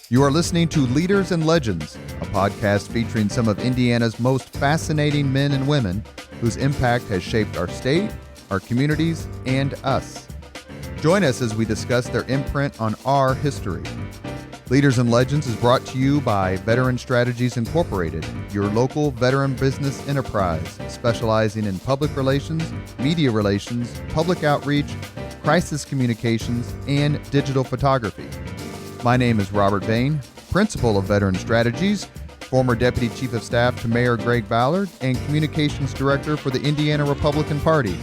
You are listening to Leaders and Legends, a podcast featuring some of Indiana's most fascinating men and women whose impact has shaped our state, our communities, and us. Join us as we discuss their imprint on our history. Leaders and Legends is brought to you by Veteran Strategies Incorporated, your local veteran business enterprise specializing in public relations, media relations, public outreach, crisis communications, and digital photography. My name is Robert Vane, Principal of Veteran Strategies, former Deputy Chief of Staff to Mayor Greg Ballard, and Communications Director for the Indiana Republican Party.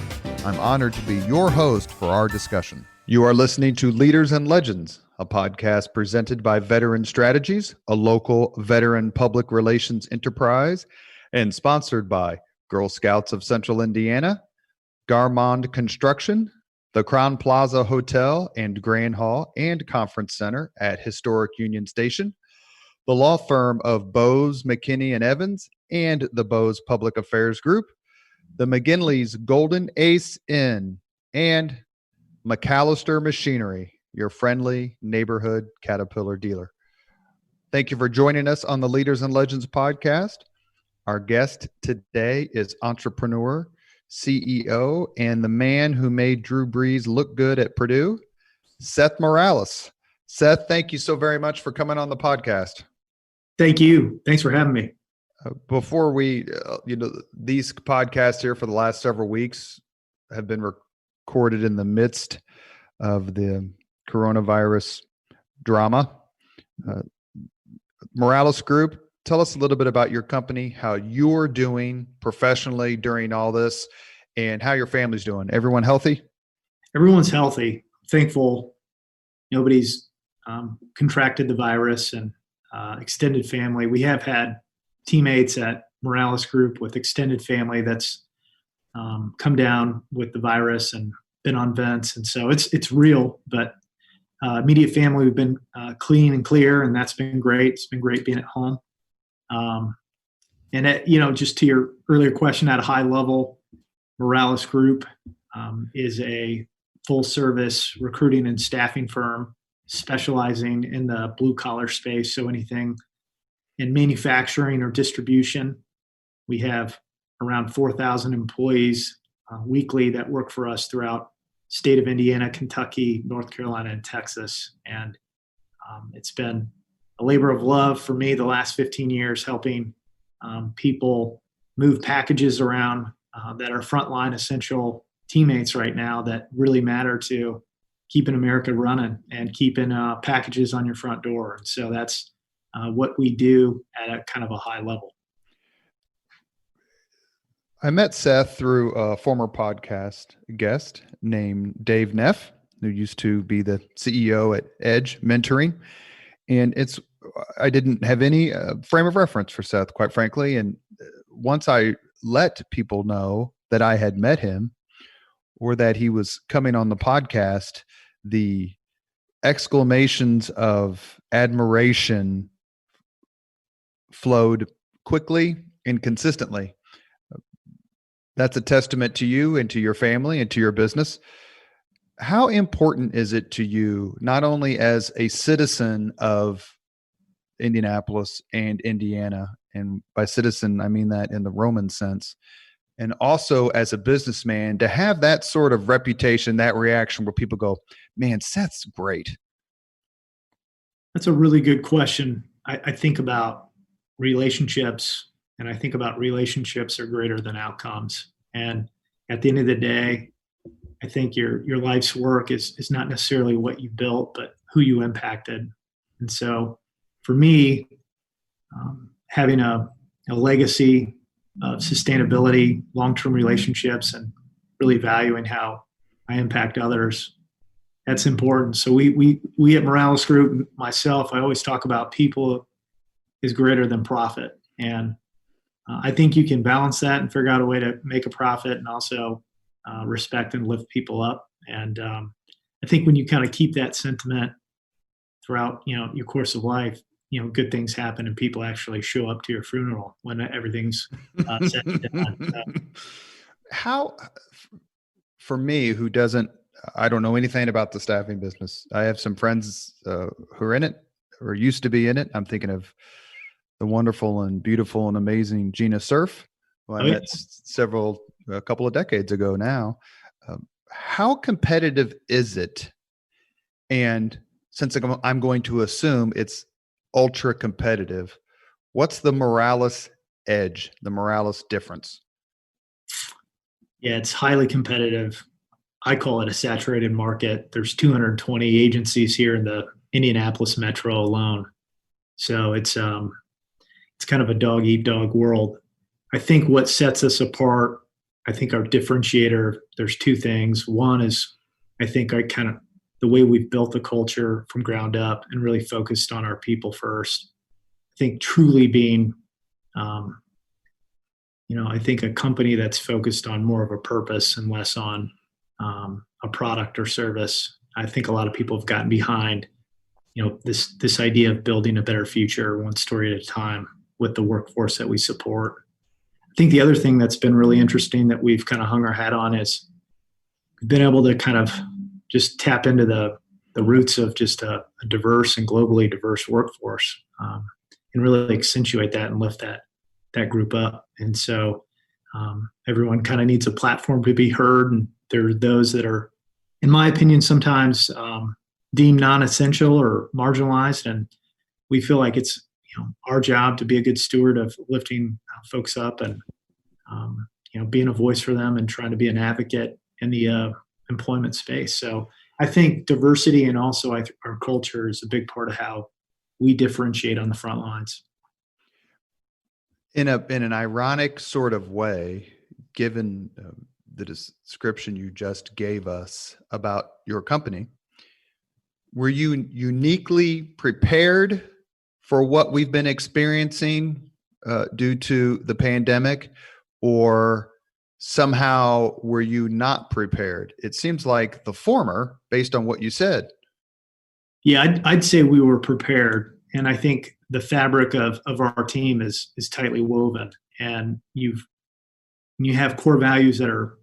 I'm honored to be your host for our discussion. You are listening to Leaders and Legends, a podcast presented by Veteran Strategies, a local veteran public relations enterprise, and sponsored by Girl Scouts of Central Indiana, Garmong Construction, the Crowne Plaza Hotel and Grand Hall and Conference Center at Historic Union Station, the law firm of Bose, McKinney, and Evans, and the Bose Public Affairs Group, the McGinley's Golden Ace Inn, and MacAllister Machinery, your friendly neighborhood Caterpillar dealer. Thank you for joining us on the Leaders and Legends podcast. Our guest today is entrepreneur, CEO, and the man who made Drew Brees look good at Purdue, Seth Morales. Seth, thank you so very much for coming on the podcast. Thank you. Thanks for having me. Before we, these podcasts here for the last several weeks have been recorded in the midst of the coronavirus drama. Morales Group, tell us a little bit about your company, how you're doing professionally during all this, and how your family's doing. Everyone healthy? Everyone's healthy. Thankful nobody's contracted the virus, and extended family. We have had teammates at Morales Group with extended family that's come down with the virus and been on vents. And so it's real, but immediate family, we've been clean and clear, and that's been great. It's been great being at home. Just to your earlier question at a high level, Morales Group is a full service recruiting and staffing firm specializing in the blue collar space. So anything in manufacturing or distribution. We have around 4,000 employees weekly that work for us throughout state of Indiana, Kentucky, North Carolina, and Texas. And it's been a labor of love for me the last 15 years, helping people move packages around that are frontline essential teammates right now that really matter to keeping America running and keeping packages on your front door. And so that's what we do at a kind of a high level. I met Seth through a former podcast guest named Dave Neff, who used to be the CEO at Edge Mentoring. And I didn't have any frame of reference for Seth, quite frankly. And once I let people know that I had met him or that he was coming on the podcast, the exclamations of admiration flowed quickly and consistently. That's a testament to you and to your family and to your business. How important is it to you, not only as a citizen of Indianapolis and Indiana, and by citizen, I mean that in the Roman sense, and also as a businessman, to have that sort of reputation, that reaction where people go, man, Seth's great? That's a really good question. I think about relationships, and I think about relationships are greater than outcomes. And at the end of the day, I think your life's work is not necessarily what you built, but who you impacted. And so for me, having a legacy of sustainability, long-term relationships, and really valuing how I impact others, that's important. So we at Morales Group, myself, I always talk about people is greater than profit. And I think you can balance that and figure out a way to make a profit and also respect and lift people up. And I think when you kind of keep that sentiment throughout, your course of life, good things happen and people actually show up to your funeral when everything's said and done. How, for me, I don't know anything about the staffing business. I have some friends who are in it. or used to be in it. I'm thinking of the wonderful and beautiful and amazing Gina Surf, who I Oh, yeah. met a couple of decades ago now. How competitive is it? And since I'm going to assume it's ultra competitive, what's the Morales edge, the Morales difference? Yeah, it's highly competitive. I call it a saturated market. There's 220 agencies here in the Indianapolis metro alone. So it's kind of a dog eat dog world. I think what sets us apart, I think our differentiator, there's two things. One is I think the way we've built the culture from ground up and really focused on our people first. I think truly being um, I think a company that's focused on more of a purpose and less on a product or service. I think a lot of people have gotten behind, this idea of building a better future one story at a time with the workforce that we support. I think the other thing that's been really interesting that we've kind of hung our hat on is we've been able to kind of just tap into the roots of just a diverse and globally diverse workforce, and really accentuate that and lift that group up. And so everyone kind of needs a platform to be heard. And there are those that are, in my opinion, sometimes deemed non-essential or marginalized. And we feel like it's our job to be a good steward of lifting folks up and being a voice for them and trying to be an advocate in the employment space. So I think diversity and also our culture is a big part of how we differentiate on the front lines. In an ironic sort of way, given the description you just gave us about your company, were you uniquely prepared for what we've been experiencing due to the pandemic, or somehow were you not prepared? It seems like the former, based on what you said. Yeah, I'd say we were prepared. And I think the fabric of our team is tightly woven. And you have core values that are,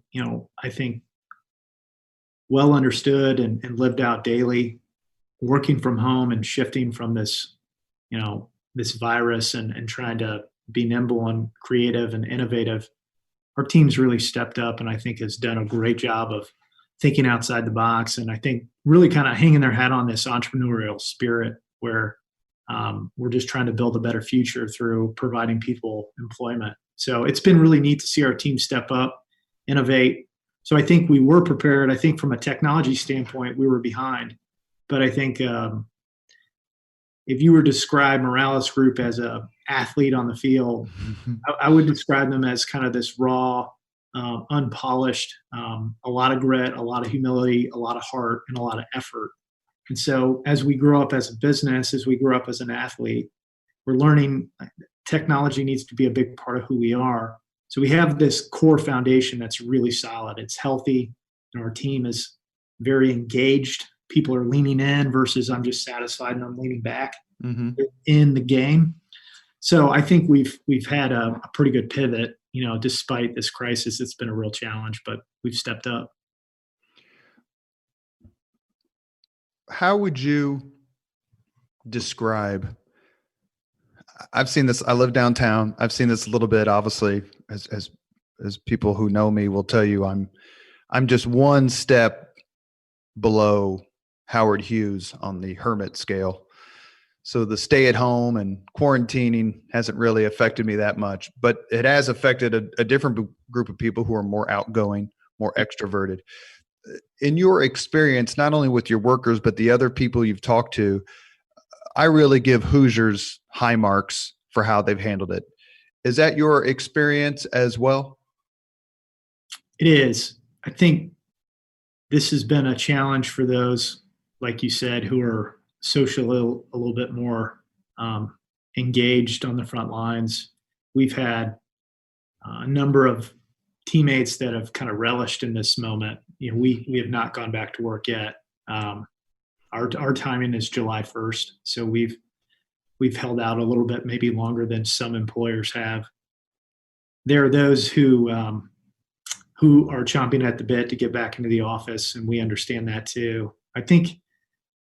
I think well understood and lived out daily, working from home and shifting from this, this virus and trying to be nimble and creative and innovative. Our team's really stepped up and I think has done a great job of thinking outside the box. And I think really kind of hanging their hat on this entrepreneurial spirit where we're just trying to build a better future through providing people employment. So it's been really neat to see our team step up, innovate. So I think we were prepared. I think from a technology standpoint, we were behind. But I think if you were to describe Morales Group as a athlete on the field, I would describe them as kind of this raw, unpolished, a lot of grit, a lot of humility, a lot of heart, and a lot of effort. And so as we grow up as a business, as we grow up as an athlete, we're learning technology needs to be a big part of who we are. So we have this core foundation that's really solid. It's healthy, and our team is very engaged. People are leaning in versus I'm just satisfied and I'm leaning back in the game. So I think we've had a pretty good pivot, despite this crisis. It's been a real challenge, but we've stepped up. How would you describe? I've seen this. I live downtown. I've seen this a little bit. Obviously, as people who know me will tell you, I'm just one step below Howard Hughes on the hermit scale. So the stay at home and quarantining hasn't really affected me that much, but it has affected a different group of people who are more outgoing, more extroverted. In your experience, not only with your workers, but the other people you've talked to, I really give Hoosiers high marks for how they've handled it. Is that your experience as well? It is. I think this has been a challenge for those, like you said, who are socially a little bit more engaged on the front lines. We've had a number of teammates that have kind of relished in this moment. We have not gone back to work yet. Our timing is July 1st, so we've held out a little bit, maybe longer than some employers have. There are those who are chomping at the bit to get back into the office, and we understand that too. I think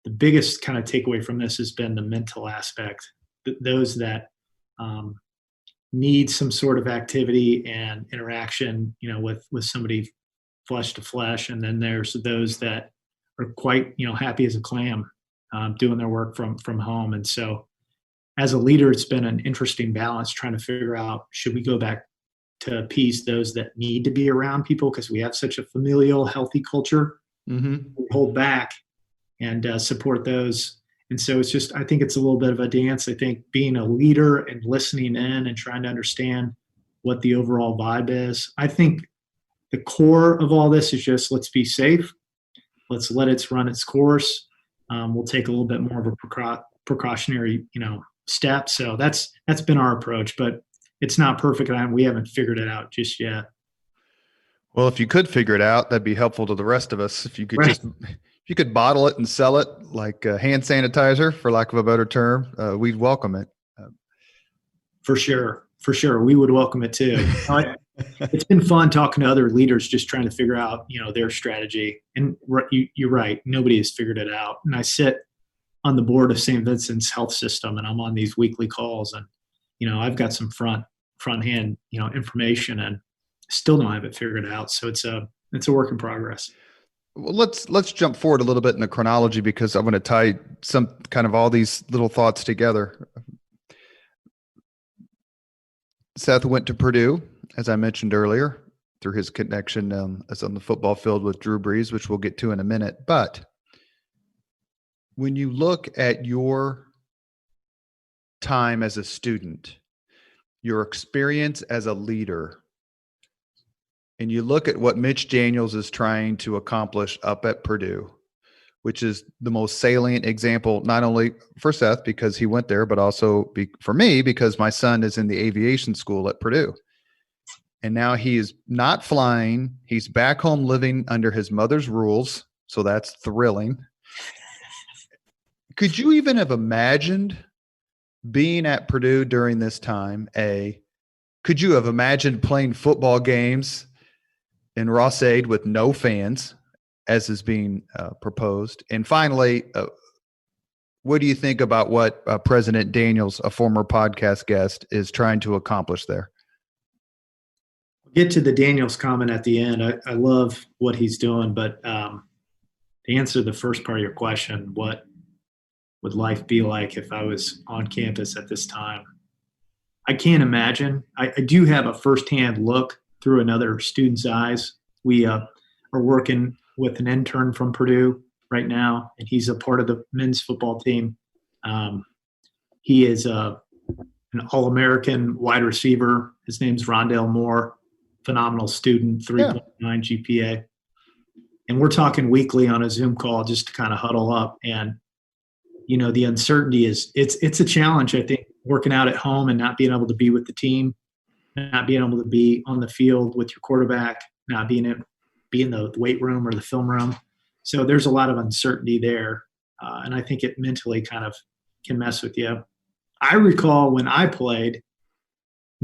the biggest kind of takeaway from this has been the mental aspect. Those that need some sort of activity and interaction, with somebody flesh to flesh, and then there's those that are quite, happy as a clam, doing their work from home. And so, as a leader, it's been an interesting balance trying to figure out, should we go back to appease those that need to be around people because we have such a familial, healthy culture? Mm-hmm. We hold back and support those. And so I think it's a little bit of a dance. I think being a leader and listening in and trying to understand what the overall vibe is. I think the core of all this is just, let's be safe. Let's let it run its course. We'll take a little bit more of a precautionary, step. So that's been our approach, but it's not perfect. And we haven't figured it out just yet. Well, if you could figure it out, that'd be helpful to the rest of us. If you could Right. if you could bottle it and sell it like hand sanitizer, for lack of a better term, we'd welcome it. For sure. We would welcome it too. It's been fun talking to other leaders, just trying to figure out, their strategy. And you're right. Nobody has figured it out. And I sit on the board of St. Vincent's Health System, and I'm on these weekly calls, and, I've got some front hand, information, and still don't have it figured out. So it's a work in progress. Well, let's jump forward a little bit in the chronology, because I'm going to tie some kind of all these little thoughts together. Seth went to Purdue, as I mentioned earlier, through his connection as on the football field with Drew Brees, which we'll get to in a minute. But when you look at your time as a student, your experience as a leader, and you look at what Mitch Daniels is trying to accomplish up at Purdue, which is the most salient example, not only for Seth because he went there, but also for me because my son is in the aviation school at Purdue. And now he is not flying. He's back home living under his mother's rules. So that's thrilling. Could you even have imagined being at Purdue during this time? Could you have imagined playing football games in Ross-Ade with no fans, as is being proposed? And finally, what do you think about what President Daniels, a former podcast guest, is trying to accomplish there? We'll get to the Daniels comment at the end. I love what he's doing, but to answer the first part of your question, what would life be like if I was on campus at this time? I can't imagine. I do have a firsthand look through another student's eyes. We are working with an intern from Purdue right now, and he's a part of the men's football team. He is an All-American wide receiver. His name's Rondale Moore, phenomenal student, 3.9 GPA. And we're talking weekly on a Zoom call just to kind of huddle up. And, the uncertainty it's a challenge, I think, working out at home and not being able to be with the team, not being able to be on the field with your quarterback, not being able to be in the weight room or the film room. So there's a lot of uncertainty there. And I think it mentally kind of can mess with you. I recall when I played,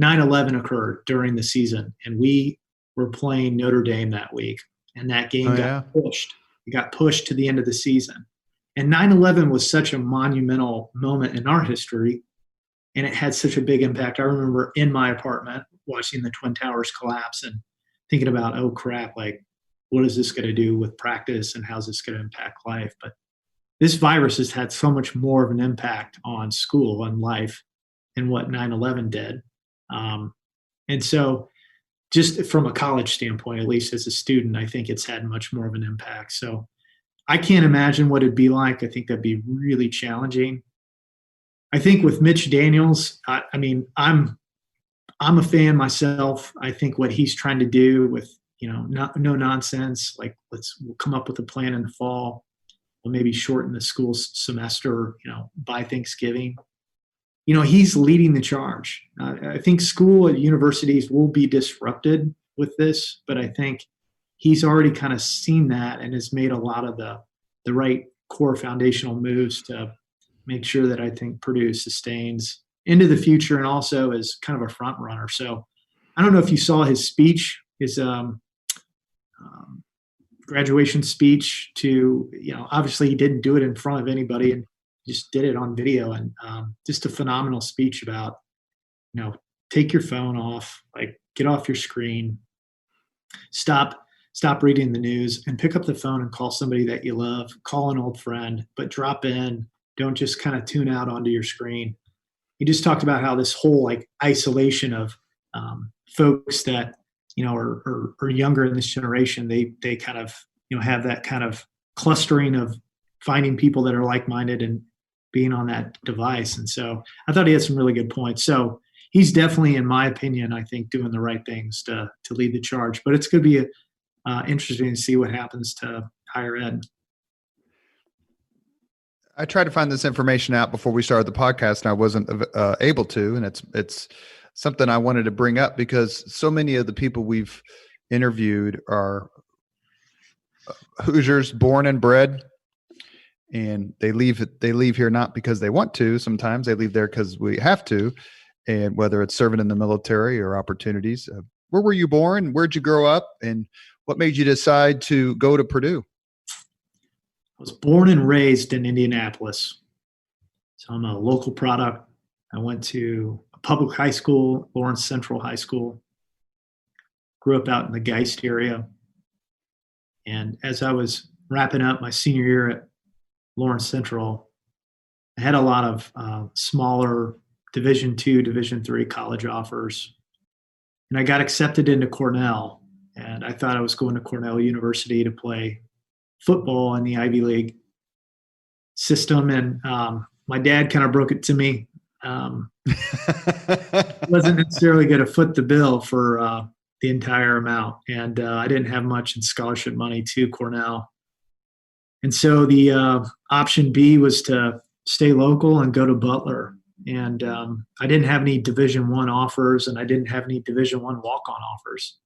9/11 occurred during the season, and we were playing Notre Dame that week. And that game got pushed. It got pushed to the end of the season. And 9/11 was such a monumental moment in our history, and it had such a big impact. I remember in my apartment watching the Twin Towers collapse and thinking about, oh crap, like, what is this going to do with practice and how's this going to impact life? But this virus has had so much more of an impact on school and life than what 9/11 did. And so just from a college standpoint, at least as a student, I think it's had much more of an impact. So I can't imagine what it'd be like. I think that'd be really challenging. I think with Mitch Daniels, I mean, I'm a fan myself. I think what he's trying to do with, no nonsense, like we'll come up with a plan in the fall. We'll maybe shorten the school semester, by Thanksgiving. He's leading the charge. I think school at universities will be disrupted with this, but I think he's already kind of seen that and has made a lot of the right core foundational moves to make sure that I think Purdue sustains into the future and also is kind of a front runner. So I don't know if you saw his speech, his graduation speech to, obviously he didn't do it in front of anybody and just did it on video, and just a phenomenal speech about, take your phone off, like get off your screen, stop reading the news, and pick up the phone and call somebody that you love, call an old friend, but drop in. Don't just kind of tune out onto your screen. He just talked about how this whole like isolation of folks that, are younger in this generation, they kind of, have that kind of clustering of finding people that are like-minded and being on that device. And so I thought he had some really good points. So he's definitely, in my opinion, I think doing the right things to lead the charge, but it's going to be interesting to see what happens to higher ed. I tried to find this information out before we started the podcast, and I wasn't able to. And it's something I wanted to bring up because so many of the people we've interviewed are Hoosiers, born and bred, and they leave here not because they want to. Sometimes they leave there because we have to, and whether it's serving in the military or opportunities. Where were you born? Where'd you grow up? And what made you decide to go to Purdue? I was born and raised in Indianapolis, so I'm a local product. I went to a public high school, Lawrence Central High School. Grew up out in the Geist area. And as I was wrapping up my senior year at Lawrence Central, I had a lot of smaller Division II, Division III college offers. And I got accepted into Cornell. And I thought I was going to Cornell University to play football in the Ivy League system. And my dad kind of broke it to me. Wasn't necessarily going to foot the bill for the entire amount. And I didn't have much in scholarship money to Cornell. And so the option B was to stay local and go to Butler. And I didn't have any Division I offers, and I didn't have any Division I walk-on offers.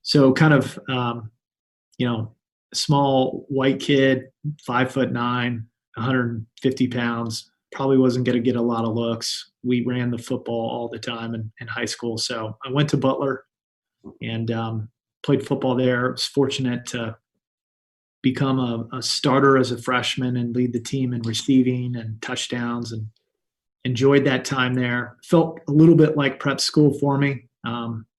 So kind of, a small white kid, 5'9", 150 pounds, probably wasn't going to get a lot of looks. We ran the football all the time in high school. So I went to Butler and played football there. I was fortunate to become a starter as a freshman and lead the team in receiving and touchdowns, and enjoyed that time there. Felt a little bit like prep school for me.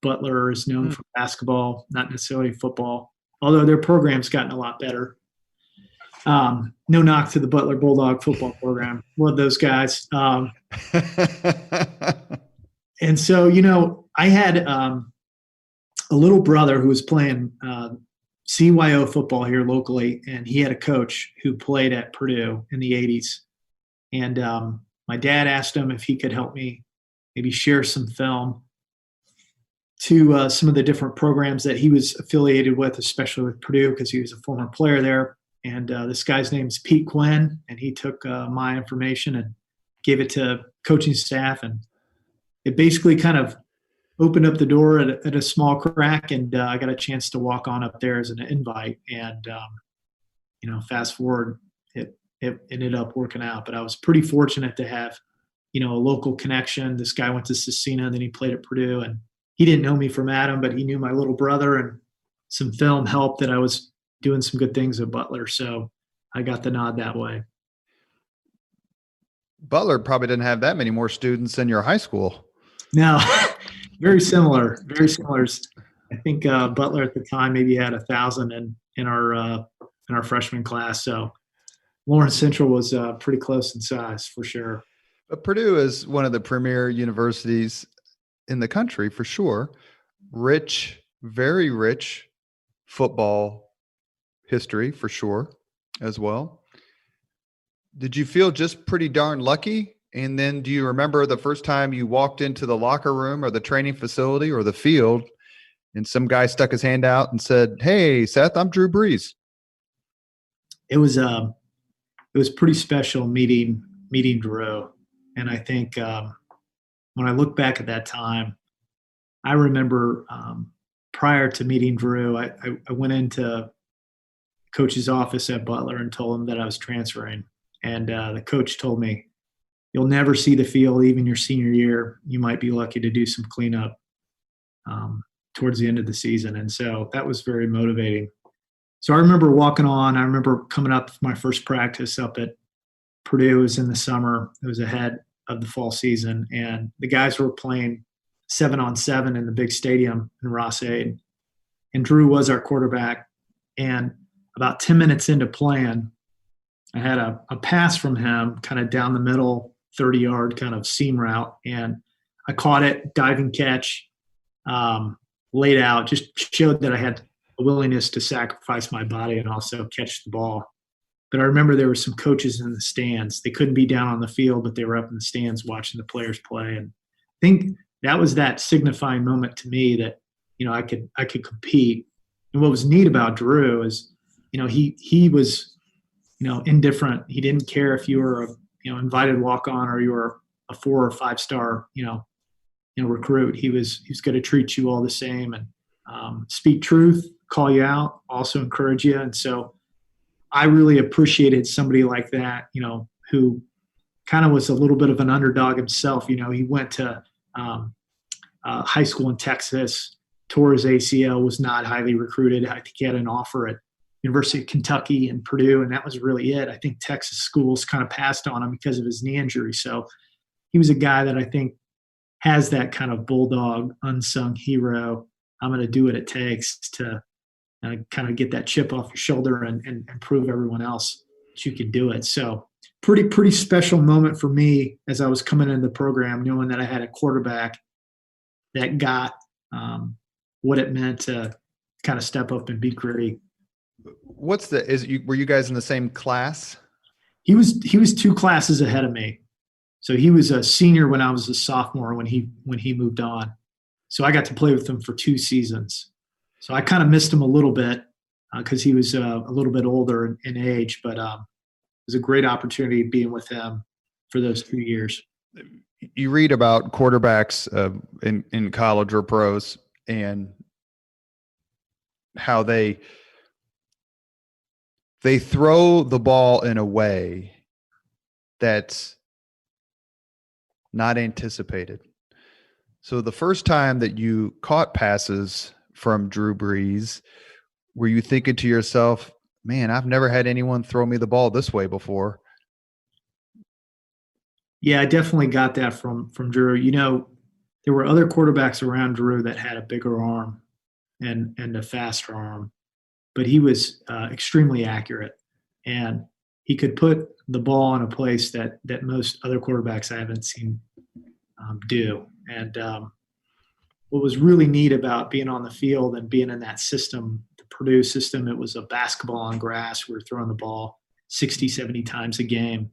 Butler is known for basketball, not necessarily football, although their program's gotten a lot better. No knock to the Butler Bulldog football program. Love those guys. And so, I had a little brother who was playing CYO football here locally, and he had a coach who played at Purdue in the 80s. And my dad asked him if he could help me maybe share some film to some of the different programs that he was affiliated with, especially with Purdue, because he was a former player there. And this guy's name is Pete Quinn, and he took my information and gave it to coaching staff. And it basically kind of opened up the door at a small crack, and I got a chance to walk on up there as an invite. And, fast forward, it ended up working out. But I was pretty fortunate to have, a local connection. This guy went to Cecina, then he played at Purdue, and he didn't know me from Adam, but he knew my little brother, and some film helped that I was doing some good things at Butler. So I got the nod that way. Butler probably didn't have that many more students than your high school. No, very similar. Very similar. I think Butler at the time maybe had 1,000 in our freshman class. So Lawrence Central was pretty close in size for sure. But Purdue is one of the premier universities in the country for sure. Rich, very rich football history for sure as well. Did you feel just pretty darn lucky? And then do you remember the first time you walked into the locker room or the training facility or the field and some guy stuck his hand out and said, "Hey, Seth, I'm Drew Brees"? It was pretty special meeting Drew. And I think when I look back at that time, I remember prior to meeting Drew, I went into coach's office at Butler and told him that I was transferring. And the coach told me, "You'll never see the field even your senior year. You might be lucky to do some cleanup towards the end of the season." And so that was very motivating. So I remember walking on. I remember coming up my first practice up at Purdue. It was in the summer. It was ahead of the fall season, and the guys were playing 7-on-7 in the big stadium in Ross-Ade. And Drew was our quarterback. And about 10 minutes into playing, I had a pass from him kind of down the middle, 30-yard kind of seam route. And I caught it, diving catch, laid out, just showed that I had a willingness to sacrifice my body and also catch the ball. But I remember there were some coaches in the stands. They couldn't be down on the field, but they were up in the stands watching the players play. And I think that was that signifying moment to me that, I could compete. And what was neat about Drew is, he was, indifferent. He didn't care if you were a, invited walk-on or you were a 4 or 5 star, recruit. He was going to treat you all the same and speak truth, call you out, also encourage you. And so I really appreciated somebody like that, who kind of was a little bit of an underdog himself. He went to high school in Texas, tore his ACL, was not highly recruited. I think he had an offer at University of Kentucky and Purdue, and that was really it. I think Texas schools kind of passed on him because of his knee injury. So he was a guy that I think has that kind of bulldog, unsung hero. I'm going to do what it takes to kind of get that chip off your shoulder and prove everyone else that you can do it. So pretty special moment for me as I was coming into the program, knowing that I had a quarterback that got what it meant to kind of step up and be gritty. Were you guys in the same class? He was 2 classes ahead of me. So he was a senior when I was a sophomore when he moved on. So I got to play with him for 2 seasons. So I kind of missed him a little bit because he was a little bit older in age, but it was a great opportunity being with him for those 2 years. You read about quarterbacks in college or pros and how they throw the ball in a way that's not anticipated. So the first time that you caught passes from Drew Brees, were you thinking to yourself, man, I've never had anyone throw me the ball this way before? Yeah, I definitely got that from Drew. There were other quarterbacks around Drew that had a bigger arm and a faster arm, but he was extremely accurate, and he could put the ball in a place that most other quarterbacks I haven't seen do. And what was really neat about being on the field and being in that system, the Purdue system, it was a basketball on grass. We were throwing the ball 60, 70 times a game.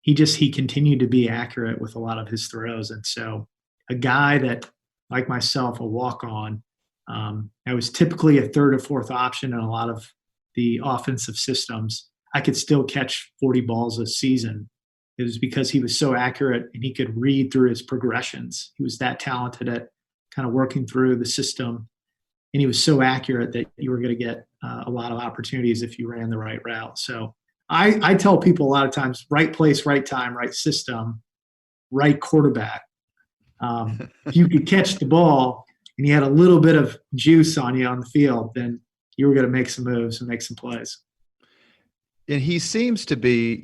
He continued to be accurate with a lot of his throws. And so a guy that, like myself, a walk-on, I was typically a 3rd or 4th option in a lot of the offensive systems. I could still catch 40 balls a season. It was because he was so accurate and he could read through his progressions. He was that talented at kind of working through the system. And he was so accurate that you were going to get a lot of opportunities if you ran the right route. So I tell people a lot of times, right place, right time, right system, right quarterback. If you could catch the ball and you had a little bit of juice on you on the field, then you were going to make some moves and make some plays. And he seems to be,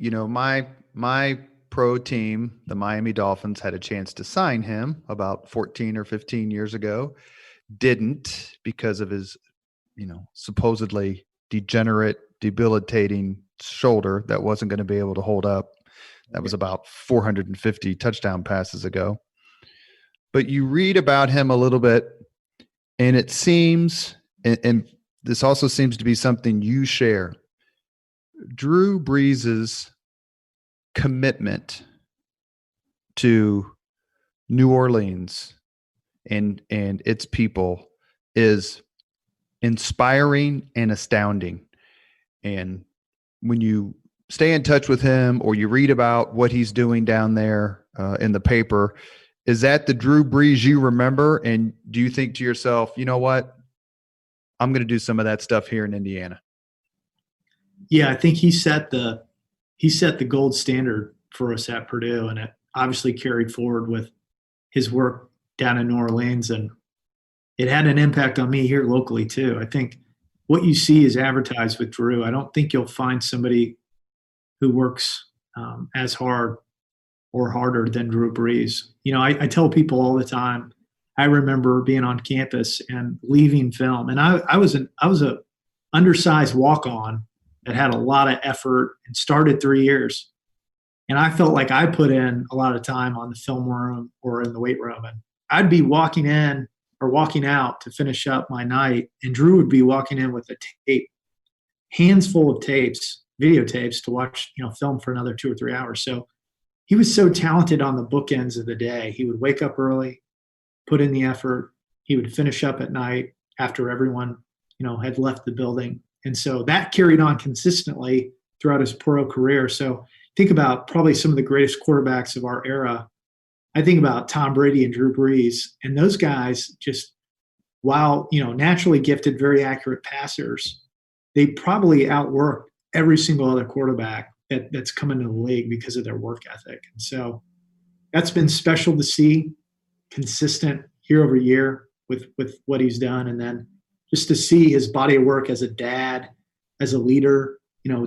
my pro team, the Miami Dolphins, had a chance to sign him about 14 or 15 years ago. Didn't, because of his, supposedly degenerate, debilitating shoulder that wasn't going to be able to hold up. That was about 450 touchdown passes ago. But you read about him a little bit, and it seems, and this also seems to be something you share, Drew Brees's commitment to New Orleans and its people is inspiring and astounding. And when you stay in touch with him or you read about what he's doing down there in the paper, is that the Drew Brees you remember? And do you think to yourself, you know what, I'm going to do some of that stuff here in Indiana? Yeah, I think he set the gold standard for us at Purdue, and it obviously carried forward with his work down in New Orleans, and it had an impact on me here locally too. I think what you see is advertised with Drew. I don't think you'll find somebody who works as hard or harder than Drew Brees. I tell people all the time, I remember being on campus and leaving film, and I was a undersized walk-on that had a lot of effort and started 3 years. And I felt like I put in a lot of time on the film room or in the weight room. And I'd be walking in or walking out to finish up my night, and Drew would be walking in with a tape, hands full of tapes, videotapes to watch, film for another 2 or 3 hours. So he was so talented on the bookends of the day. He would wake up early, put in the effort. He would finish up at night after everyone, had left the building. And so that carried on consistently throughout his pro career. So think about probably some of the greatest quarterbacks of our era. I think about Tom Brady and Drew Brees, and those guys just, while, naturally gifted, very accurate passers, they probably outworked every single other quarterback that's come into the league because of their work ethic. And so that's been special to see, consistent year over year with what he's done. And then just to see his body of work as a dad, as a leader,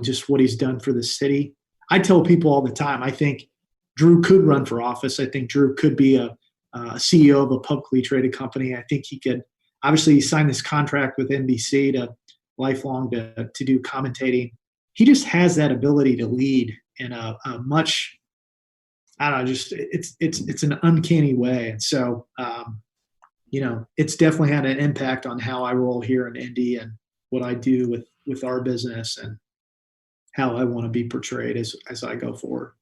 just what he's done for the city. I tell people all the time, I think Drew could run for office. I think Drew could be a CEO of a publicly traded company. I think he could. Obviously, he signed this contract with NBC to lifelong to do commentating. He just has that ability to lead in a much, I don't know, just it's an uncanny way. And so, it's definitely had an impact on how I roll here in Indy and what I do with our business and how I want to be portrayed as I go forward.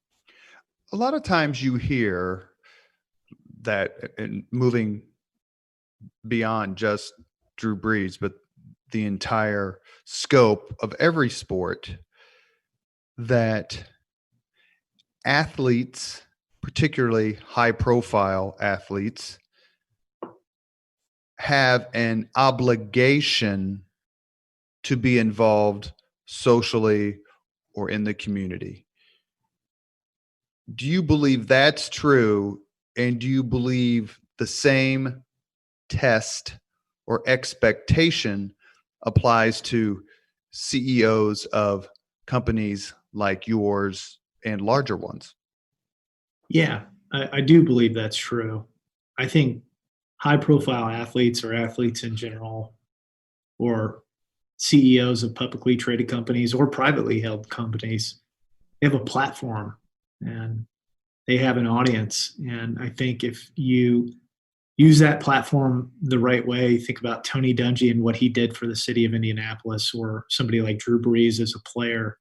A lot of times you hear that, and moving beyond just Drew Brees, but the entire scope of every sport, that athletes, particularly high-profile athletes, have an obligation to be involved socially or in the community. Do you believe that's true? And do you believe the same test or expectation applies to CEOs of companies like yours and larger ones? Yeah, I do believe that's true. I think high-profile athletes or athletes in general, or CEOs of publicly traded companies or privately held companies, they have a platform and they have an audience. And I think if you use that platform the right way, think about Tony Dungy and what he did for the city of Indianapolis, or somebody like Drew Brees as a player.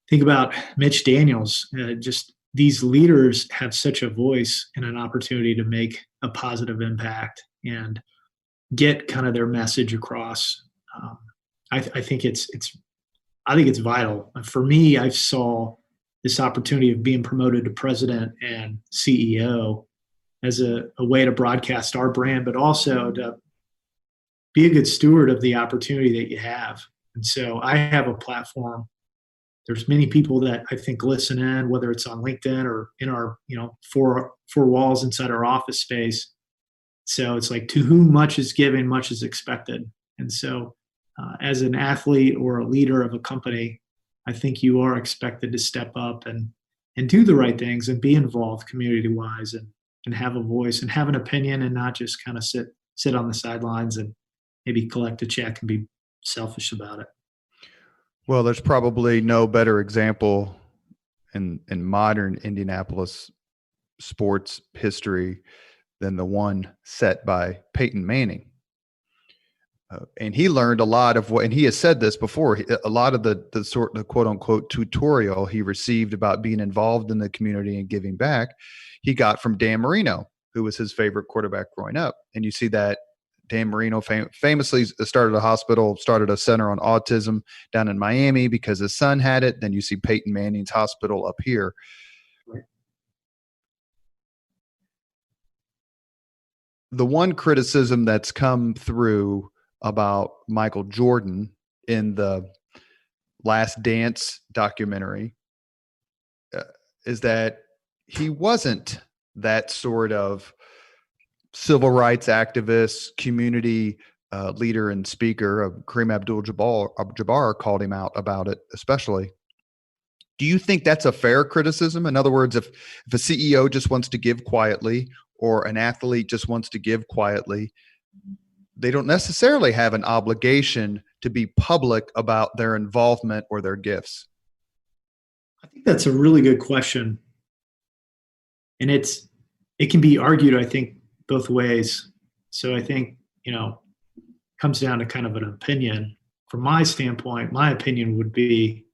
Think about Mitch Daniels. Just these leaders have such a voice and an opportunity to make a positive impact and get kind of their message across. I think it's vital. For me, I saw this opportunity of being promoted to president and CEO as a way to broadcast our brand, but also to be a good steward of the opportunity that you have. And so I have a platform. There's many people that I think listen in, whether it's on LinkedIn or in our, four walls inside our office space. So it's like, to whom much is given, much is expected. And so as an athlete or a leader of a company, I think you are expected to step up and do the right things and be involved community-wise and have a voice and have an opinion, and not just kind of sit on the sidelines and maybe collect a check and be selfish about it. Well, there's probably no better example in modern Indianapolis sports history than the one set by Peyton Manning. And he learned a lot of what, and he has said this before, a lot of the sort of quote unquote tutorial he received about being involved in the community and giving back, he got from Dan Marino, who was his favorite quarterback growing up. And you see that Dan Marino famously started a center on autism down in Miami because his son had it. Then you see Peyton Manning's hospital up here. Right. The one criticism that's come through about Michael Jordan in the Last Dance documentary is that he wasn't that sort of civil rights activist, community leader and speaker, Kareem Abdul-Jabbar, called him out about it, especially. Do you think that's a fair criticism? In other words, if a CEO just wants to give quietly or an athlete just wants to give quietly, they don't necessarily have an obligation to be public about their involvement or their gifts. I think that's a really good question. And it can be argued, I think, both ways. So I think, comes down to kind of an opinion. From my standpoint, my opinion would be,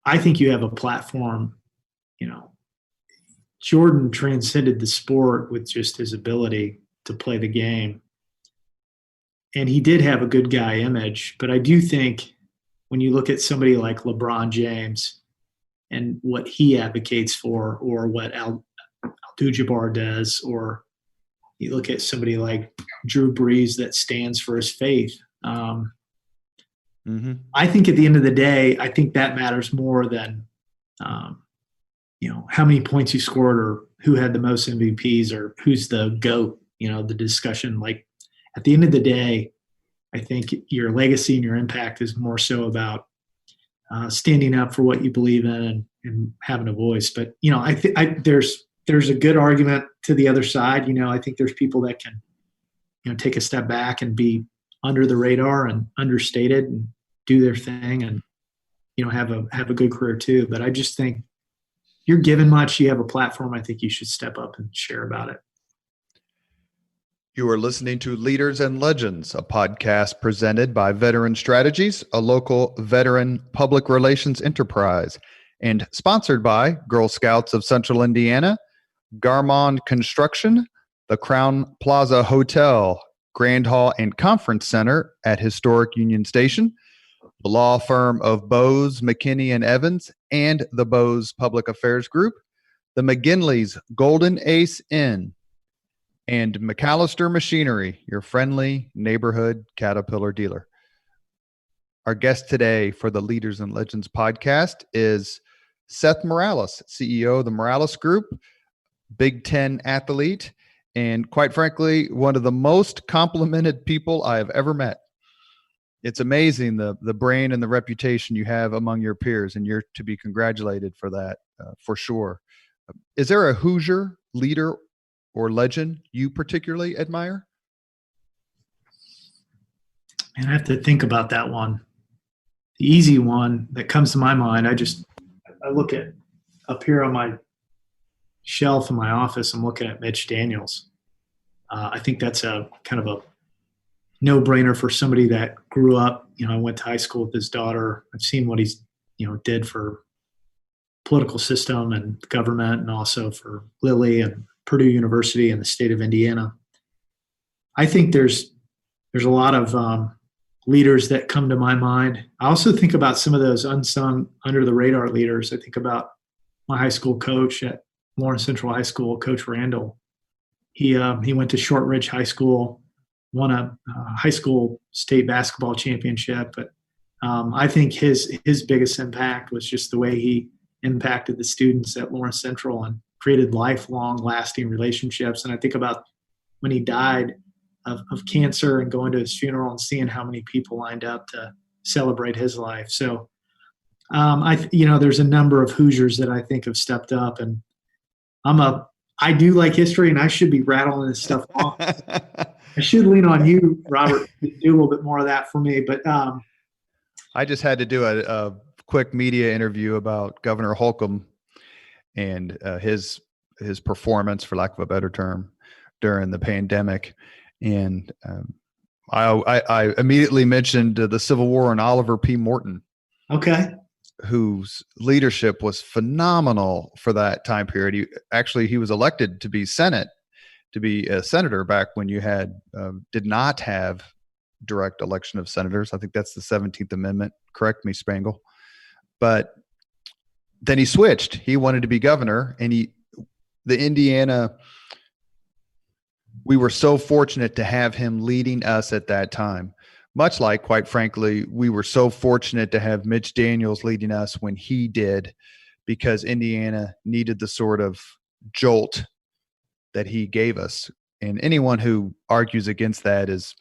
I think you have a platform. Jordan transcended the sport with just his ability to play the game. And he did have a good guy image, but I do think when you look at somebody like LeBron James and what he advocates for, or what Abdul-Jabbar does, or you look at somebody like Drew Brees that stands for his faith. I think at the end of the day, I think that matters more than, how many points you scored or who had the most MVPs or who's the GOAT, the discussion. Like at the end of the day, I think your legacy and your impact is more so about standing up for what you believe in and having a voice. But, I think there's a good argument to the other side. I think there's people that can, take a step back and be under the radar and understated and do their thing and, have a good career too. But I just think you're given much, you have a platform, I think you should step up and share about it. You are listening to Leaders and Legends, a podcast presented by Veteran Strategies, a local veteran public relations enterprise, and sponsored by Girl Scouts of Central Indiana, Garmong Construction, the Crowne Plaza Hotel, Grand Hall and Conference Center at Historic Union Station, the law firm of Bose, McKinney, and Evans, and the Bose Public Affairs Group, the McGinley's Golden Ace Inn, and MacAllister Machinery, your friendly neighborhood Caterpillar dealer. Our guest today for the Leaders and Legends podcast is Seth Morales, CEO of the Morales Group, Big Ten athlete, and quite frankly, one of the most complimented people I have ever met. It's amazing the brain and the reputation you have among your peers, and you're to be congratulated for that, for sure. Is there a Hoosier leader or legend you particularly admire? And I have to think about that one. The easy one that comes to my mind, I look at up here on my shelf in my office, I'm looking at Mitch Daniels. I think that's a kind of a no-brainer for somebody that grew up. I went to high school with his daughter. I've seen what he's, did for political system and government, and also for Lilly and Purdue University and the state of Indiana. I think there's a lot of leaders that come to my mind. I also think about some of those unsung, under the radar leaders. I think about my high school coach at Lawrence Central High School, Coach Randall. He went to Shortridge High School, won a high school state basketball championship. But I think his biggest impact was just the way he impacted the students at Lawrence Central and created lifelong, lasting relationships. And I think about when he died of cancer and going to his funeral and seeing how many people lined up to celebrate his life. So, there's a number of Hoosiers that I think have stepped up, and I do like history, and I should be rattling this stuff off. I should lean on you, Robert, to do a little bit more of that for me. But I just had to do a quick media interview about Governor Holcomb and his performance, for lack of a better term, during the pandemic. And I immediately mentioned the Civil War and Oliver P. Morton. Okay. Whose leadership was phenomenal for that time period. He was elected to be a senator back when you did not have direct election of senators. I think that's the 17th Amendment. Correct me, Spangle. But then he switched. He wanted to be governor, and we were so fortunate to have him leading us at that time. Much like, quite frankly, we were so fortunate to have Mitch Daniels leading us when he did, because Indiana needed the sort of jolt that he gave us. And anyone who argues against that is,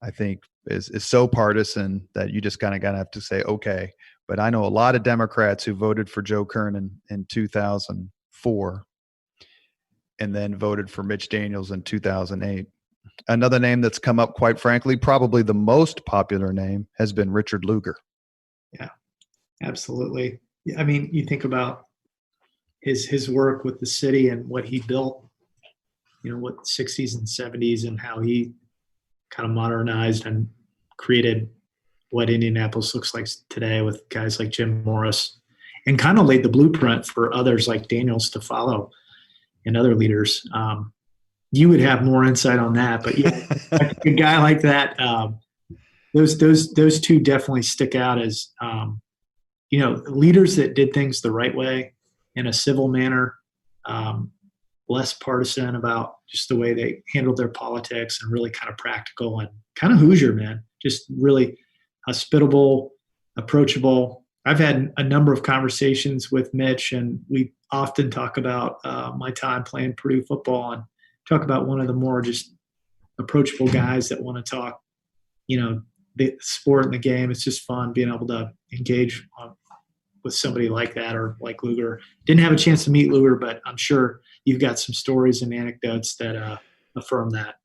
I think, is so partisan that you just kind of have to say, okay. But I know a lot of Democrats who voted for Joe Kernan in 2004 and then voted for Mitch Daniels in 2008. Another name that's come up, quite frankly, probably the most popular name, has been Richard Lugar. Yeah, absolutely. I mean, you think about his work with the city and what he built, what 60s and 70s, and how he kind of modernized and created what Indianapolis looks like today with guys like Jim Morris, and kind of laid the blueprint for others like Daniels to follow and other leaders. You would have more insight on that, but yeah, I think a guy like that, those two definitely stick out as, leaders that did things the right way in a civil manner, less partisan about just the way they handled their politics, and really kind of practical and kind of Hoosier, man, just really hospitable, approachable. I've had a number of conversations with Mitch, and we often talk about my time playing Purdue football, and talk about one of the more just approachable guys that want to talk, the sport and the game. It's just fun being able to engage with somebody like that, or like Lugar. Didn't have a chance to meet Lugar, but I'm sure you've got some stories and anecdotes that affirm that.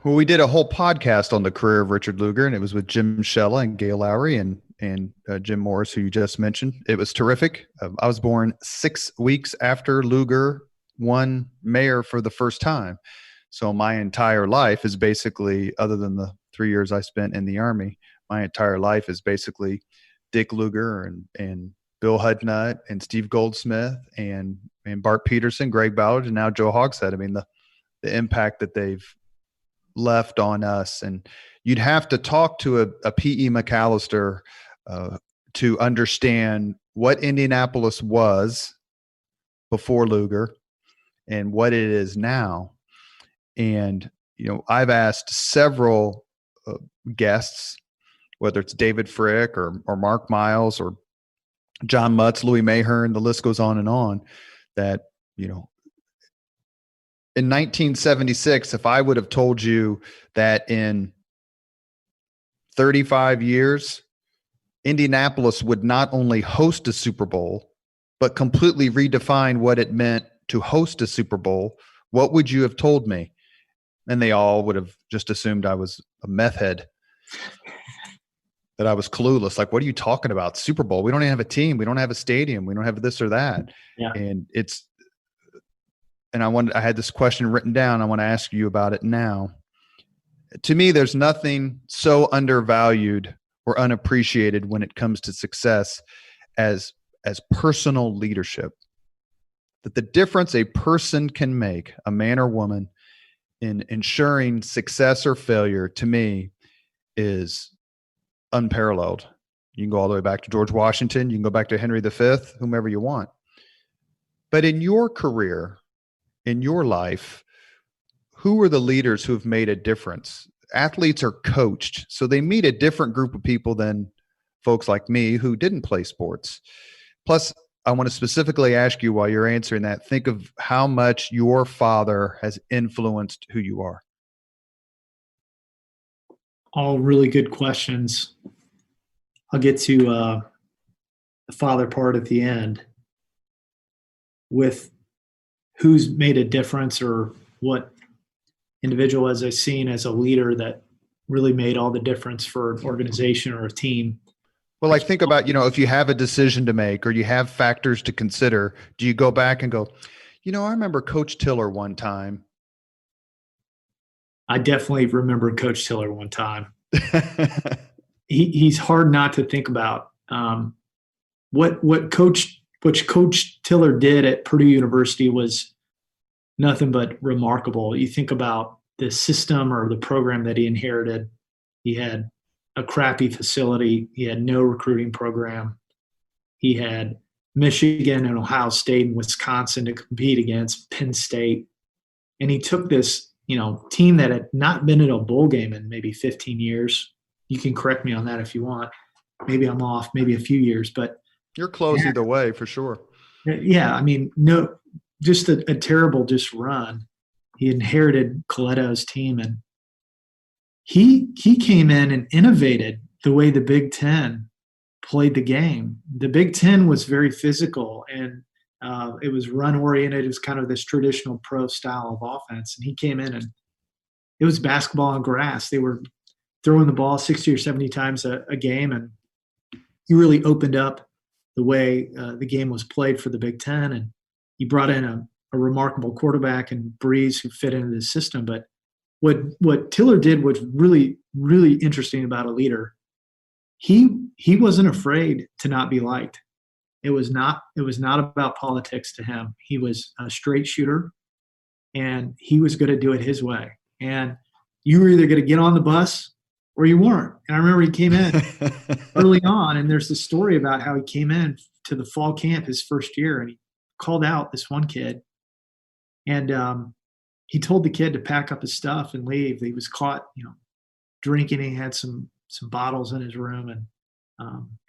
Well, we did a whole podcast on the career of Richard Lugar, and it was with Jim Shella and Gail Lowry and Jim Morris, who you just mentioned. It was terrific. I was born 6 weeks after Lugar won mayor for the first time. So my entire life is basically, other than the 3 years I spent in the Army, my entire life is basically Dick Lugar and Bill Hudnut and Steve Goldsmith and Bart Peterson, Greg Ballard, and now Joe Hogshead. I mean, the impact that they've left on us. And you'd have to talk to a P.E. MacAllister to understand what Indianapolis was before Lugar and what it is now. And, I've asked several guests, whether it's David Frick or Mark Miles or John Mutz, Louis Mahern, the list goes on, that, in 1976, if I would have told you that in 35 years, Indianapolis would not only host a Super Bowl, but completely redefine what it meant to host a Super Bowl, what would you have told me? And they all would have just assumed I was a meth head, that I was clueless. Like, what are you talking about? Super Bowl? We don't even have a team. We don't have a stadium. We don't have this or that. Yeah. And I had this question written down. I want to ask you about it now. To me, there's nothing so undervalued or unappreciated when it comes to success as personal leadership. That the difference a person can make, a man or woman, in ensuring success or failure, to me, is unparalleled. You can go all the way back to George Washington. You can go back to Henry V, whomever you want. But in your career, in your life, who are the leaders who have made a difference? Athletes are coached, so they meet a different group of people than folks like me who didn't play sports. Plus, I want to specifically ask you, while you're answering that, think of how much your father has influenced who you are. All really good questions. I'll get to the father part at the end, with who's made a difference, or what individual has I seen as a leader that really made all the difference for an organization or a team. Well, like, think about, if you have a decision to make or you have factors to consider, do you go back and go, I remember Coach Tiller one time? I definitely remember Coach Tiller one time. He's hard not to think about. What Coach Tiller did at Purdue University was nothing but remarkable. You think about the system or the program that he inherited. He had a crappy facility. He had no recruiting program. He had Michigan and Ohio State and Wisconsin to compete against, Penn State. And he took this, team that had not been in a bowl game in maybe 15 years. You can correct me on that if you want. Maybe I'm off, maybe a few years, but you're close either way, for sure. Yeah. I mean, no, just a terrible run. he inherited Coletto's team, and he came in and innovated the way the Big Ten played the game. The Big Ten was very physical, and it was run oriented. It was kind of this traditional pro style of offense, and he came in and it was basketball on grass. They were throwing the ball 60 or 70 times a game, and he really opened up the way the game was played for the Big Ten. And he brought in a remarkable quarterback and Brees who fit into the system. But what Tiller did was really, really interesting about a leader. He wasn't afraid to not be liked. It was not about politics to him. He was a straight shooter, and he was going to do it his way. And you were either going to get on the bus or you weren't. And I remember he came in early on, and there's this story about how he came in to the fall camp his first year, and he called out this one kid. And he told the kid to pack up his stuff and leave. He was caught, drinking. He had some bottles in his room, and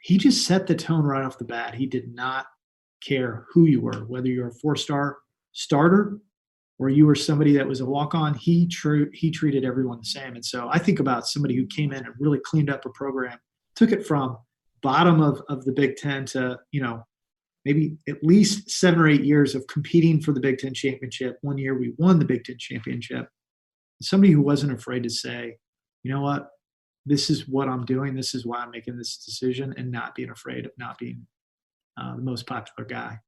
he just set the tone right off the bat. He did not care who you were, whether you're a 4-star starter or you were somebody that was a walk-on. He treated everyone the same. And so I think about somebody who came in and really cleaned up a program, took it from bottom of the Big Ten to, maybe at least 7 or 8 years of competing for the Big Ten championship. One year we won the Big Ten championship. Somebody who wasn't afraid to say, you know what, this is what I'm doing. This is why I'm making this decision, and not being afraid of not being the most popular guy.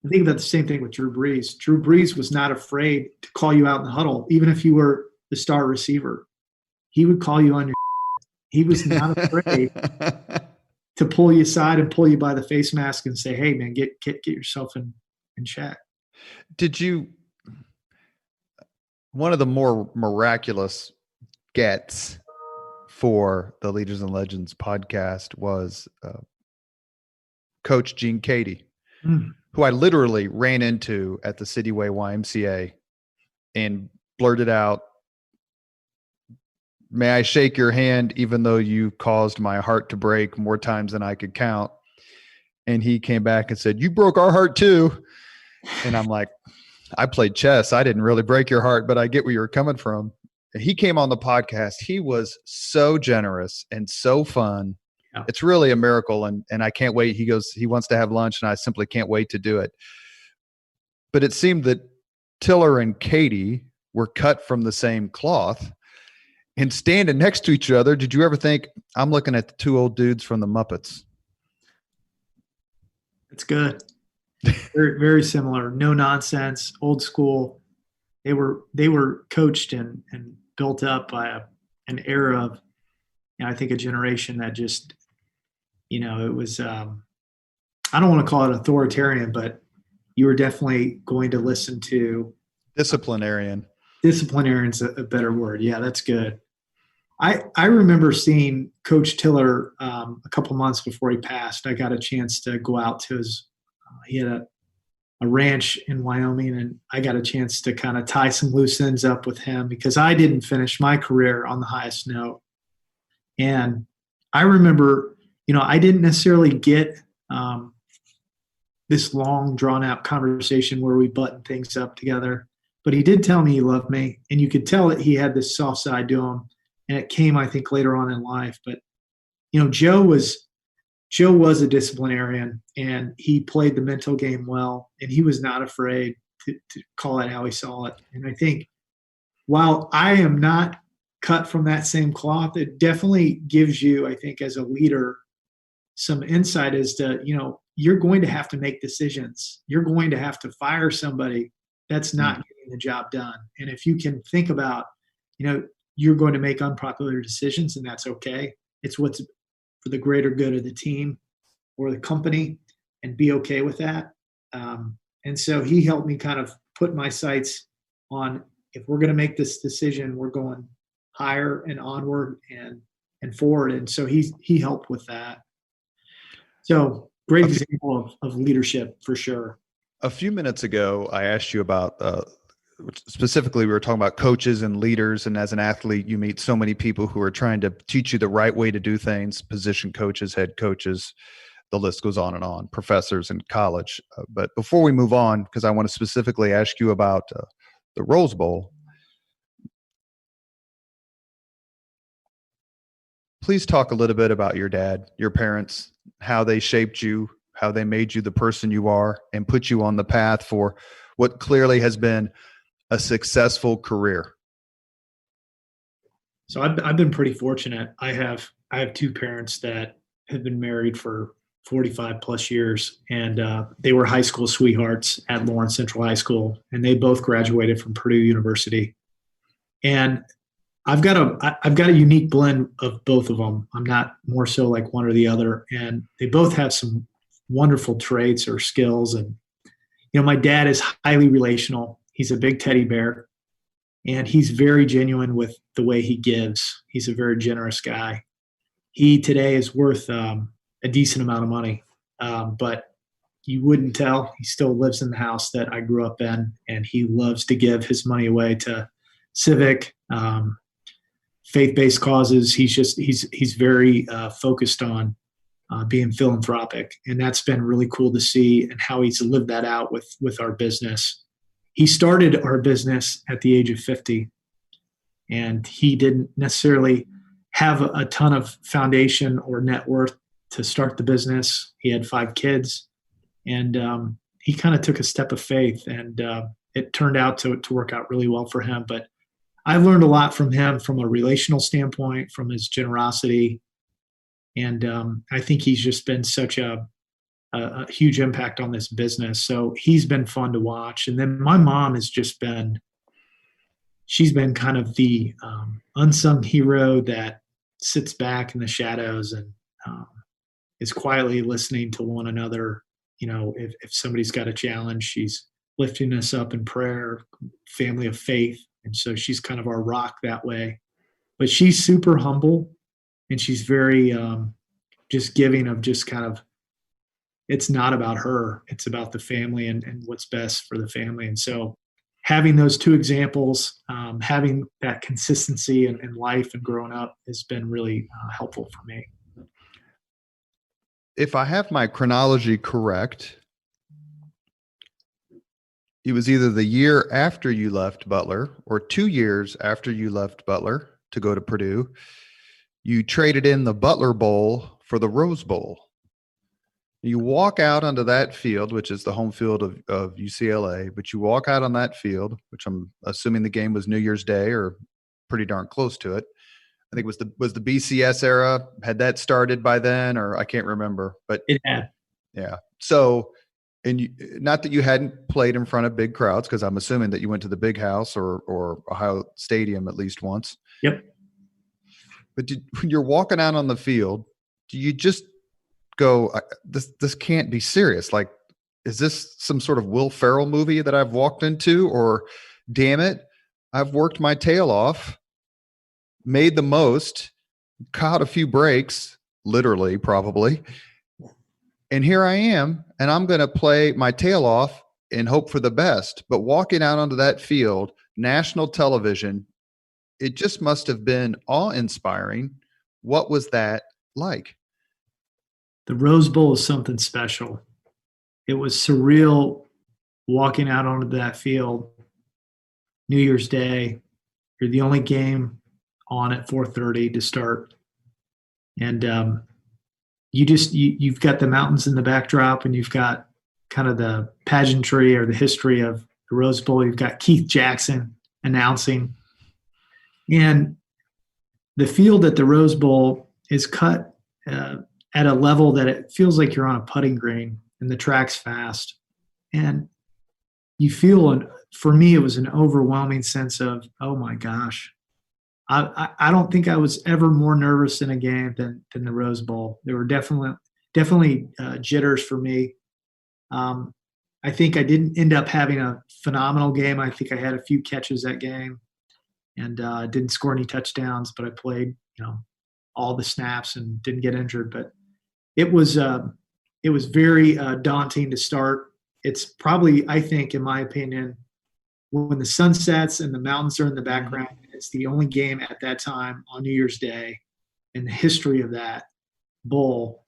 I think about the same thing with Drew Brees. Drew Brees was not afraid to call you out in the huddle, even if you were the star receiver. He would call you on your He was not afraid to pull you aside and pull you by the face mask and say, hey, man, get yourself in check. One of the more miraculous gets for the Leaders and Legends podcast was Coach Gene Cady, who I literally ran into at the Cityway YMCA and blurted out, "May I shake your hand, even though you caused my heart to break more times than I could count?" And he came back and said, "You broke our heart too." And I'm like, I played chess. I didn't really break your heart, but I get where you're coming from. And he came on the podcast. He was so generous and so fun. Yeah. It's really a miracle. And I can't wait. He goes, he wants to have lunch, and I simply can't wait to do it. But it seemed that Tiller and Cady were cut from the same cloth. And standing next to each other, did you ever think, I'm looking at the two old dudes from the Muppets? It's good. Very, very similar. No nonsense, old school. They were coached and built up by an era of, I think, a generation that just, it was, I don't want to call it authoritarian, but you were definitely going to listen to. Disciplinarian. Disciplinarian's a better word. Yeah, that's good. I remember seeing Coach Tiller a couple months before he passed. I got a chance to go out to his he had a ranch in Wyoming, and I got a chance to kind of tie some loose ends up with him because I didn't finish my career on the highest note. And I remember, I didn't necessarily get this long, drawn-out conversation where we buttoned things up together, but he did tell me he loved me, and you could tell that he had this soft side to him, and it came, I think, later on in life. But, Joe was a disciplinarian, and he played the mental game well, and he was not afraid to call it how he saw it. And I think while I am not cut from that same cloth, it definitely gives you, I think, as a leader, some insight as to, you're going to have to make decisions. You're going to have to fire somebody that's not getting the job done. And if you can think about, you're going to make unpopular decisions, and that's okay. It's what's for the greater good of the team or the company, and be okay with that. And so he helped me kind of put my sights on, if we're going to make this decision, we're going higher and onward and forward. And so he helped with that. So great example of leadership for sure. A few minutes ago, I asked you about, specifically, we were talking about coaches and leaders. And as an athlete, you meet so many people who are trying to teach you the right way to do things, position coaches, head coaches, the list goes on, professors in college. But before we move on, because I want to specifically ask you about the Rose Bowl. Please talk a little bit about your dad, your parents, how they shaped you, how they made you the person you are, and put you on the path for what clearly has been a successful career. So I've been pretty fortunate. I have two parents that have been married for 45 plus years, and they were high school sweethearts at Lawrence Central High School, and they both graduated from Purdue University. And I've got a unique blend of both of them. I'm not more so like one or the other, and they both have some wonderful traits or skills. And my dad is highly relational. He's a big teddy bear, and he's very genuine with the way he gives. He's a very generous guy. He today is worth a decent amount of money, but you wouldn't tell. He still lives in the house that I grew up in, and he loves to give his money away to civic, faith-based causes. He's very focused on being philanthropic, and that's been really cool to see, and how he's lived that out with our business. He started our business at the age of 50, and he didn't necessarily have a ton of foundation or net worth to start the business. He had 5 kids, and he kind of took a step of faith, and it turned out to work out really well for him. But I've learned a lot from him from a relational standpoint, from his generosity. And I think he's just been such a huge impact on this business. So he's been fun to watch. And then my mom has just she's been kind of the unsung hero that sits back in the shadows and is quietly listening to one another. If somebody's got a challenge, she's lifting us up in prayer, family of faith. And so she's kind of our rock that way. But she's super humble, and she's very just giving of just kind of, it's not about her. It's about the family and what's best for the family. And so having those two examples, having that consistency in life and growing up has been really helpful for me. If I have my chronology correct, it was either the year after you left Butler or 2 years after you left Butler to go to Purdue, you traded in the Butler Bowl for the Rose Bowl. You walk out onto that field, which is the home field of UCLA, but you walk out on that field, which I'm assuming the game was New Year's Day or pretty darn close to it. I think it was the BCS era. Had that started by then, or I can't remember, but it had. Yeah. So, not that you hadn't played in front of big crowds, because I'm assuming that you went to the Big House or Ohio Stadium at least once. Yep. But when you're walking out on the field, do you just go, this can't be serious? Like, is this some sort of Will Ferrell movie that I've walked into? Or, damn it, I've worked my tail off, made the most, caught a few breaks, literally, probably. And here I am, and I'm going to play my tail off and hope for the best. But walking out onto that field, national television, it just must have been awe-inspiring. What was that like? The Rose Bowl is something special. It was surreal walking out onto that field, New Year's Day. You're the only game on at 4:30 to start. And you've got the mountains in the backdrop, and you've got kind of the pageantry or the history of the Rose Bowl. You've got Keith Jackson announcing. And the field at the Rose Bowl is cut at a level that it feels like you're on a putting green, and the track's fast. And you feel, for me, it was an overwhelming sense of, oh my gosh, I don't think I was ever more nervous in a game than the Rose Bowl. There were definitely jitters for me. I think I didn't end up having a phenomenal game. I think I had a few catches that game, and didn't score any touchdowns, but I played, all the snaps and didn't get injured. But it was very daunting to start. It's probably, I think, in my opinion, when the sun sets and the mountains are in the background, it's the only game at that time on New Year's Day in the history of that bowl.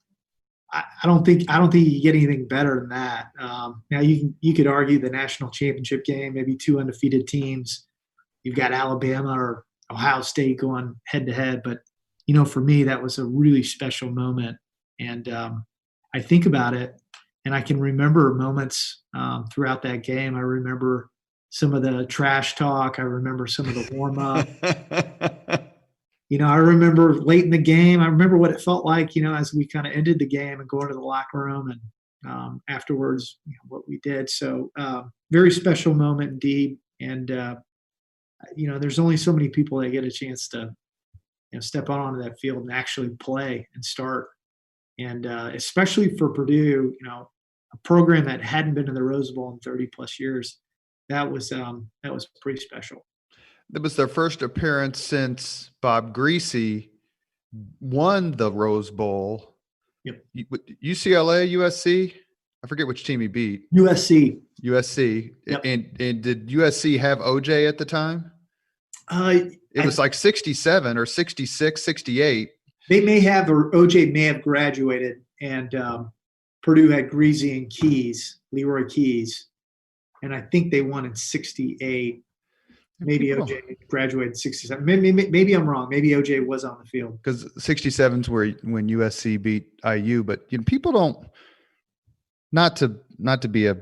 I don't think you get anything better than that. Now you could argue the national championship game, maybe two undefeated teams. You've got Alabama or Ohio State going head to head, but for me that was a really special moment, and I think about it, and I can remember moments throughout that game. I remember some of the trash talk. I remember some of the warm up. I remember late in the game, I remember what it felt like, as we kind of ended the game and going to the locker room and afterwards, what we did. So very special moment indeed. And, there's only so many people that get a chance to step out onto that field and actually play and start. And especially for Purdue, a program that hadn't been in the Rose Bowl in 30 plus years, that was pretty special. That was their first appearance since Bob Greasy won the Rose Bowl. Yep. UCLA, USC? I forget which team he beat. USC. Yep. And did USC have OJ at the time? It was like 67 or 66, 68. They may have, or OJ may have graduated, and Purdue had Greasy and Leroy Keys, and I think they won in 68. Maybe OJ graduated in 67. Maybe I'm wrong. Maybe OJ was on the field. Because 67's when USC beat IU. But people don't, not to be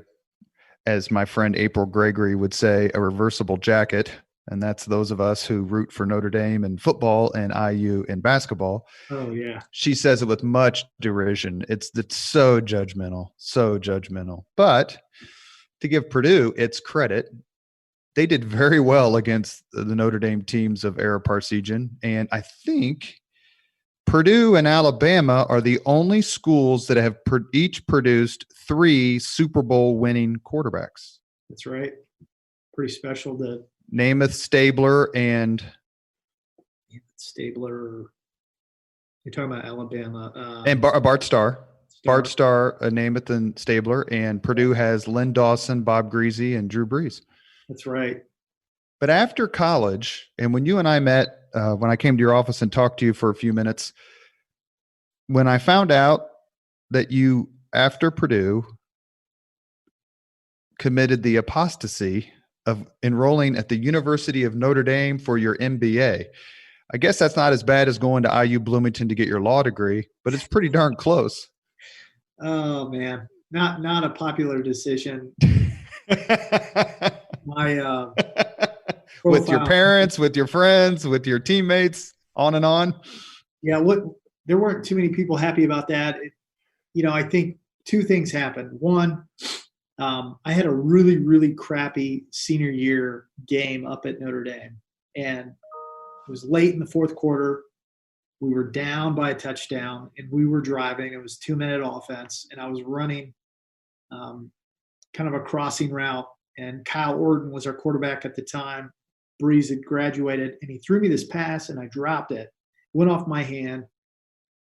as my friend April Gregory would say, a reversible jacket. And that's those of us who root for Notre Dame in football and IU in basketball. Oh, yeah. She says it with much derision. It's so judgmental. But to give Purdue its credit, they did very well against the Notre Dame teams of Ara Parseghian. And I think Purdue and Alabama are the only schools that have each produced 3 Super Bowl winning quarterbacks. That's right. Pretty special. Namath, Stabler, and Stabler. You're talking about Alabama. And Bart Starr. Bart Starr, Namath, and Stabler. And Purdue has Len Dawson, Bob Greasy, and Drew Brees. That's right. But after college, and when you and I met, when I came to your office and talked to you for a few minutes, when I found out that you, after Purdue, committed the apostasy of enrolling at the University of Notre Dame for your MBA, I guess that's not as bad as going to IU Bloomington to get your law degree, but it's pretty darn close. Oh, man. Not a popular decision. My with your parents, with your friends, with your teammates, on and on. Yeah, there weren't too many people happy about that. I think 2 things happened. One, I had a really, really crappy senior year game up at Notre Dame, and it was late in the 4th quarter. We were down by a touchdown, and we were driving. It was 2-minute offense, and I was running kind of a crossing route. And Kyle Orton was our quarterback at the time. Brees had graduated, and he threw me this pass, and I dropped it. It went off my hand.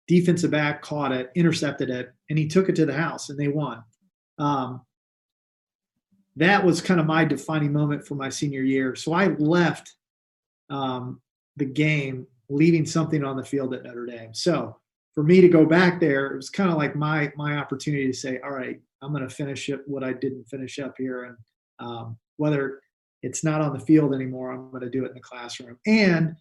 Defensive back caught it, intercepted it, and he took it to the house, and they won. That was kind of my defining moment for my senior year. So I left the game, leaving something on the field at Notre Dame. So for me to go back there, it was kind of like my opportunity to say, all right, I'm going to finish it what I didn't finish up here. And whether it's not on the field anymore, I'm going to do it in the classroom. And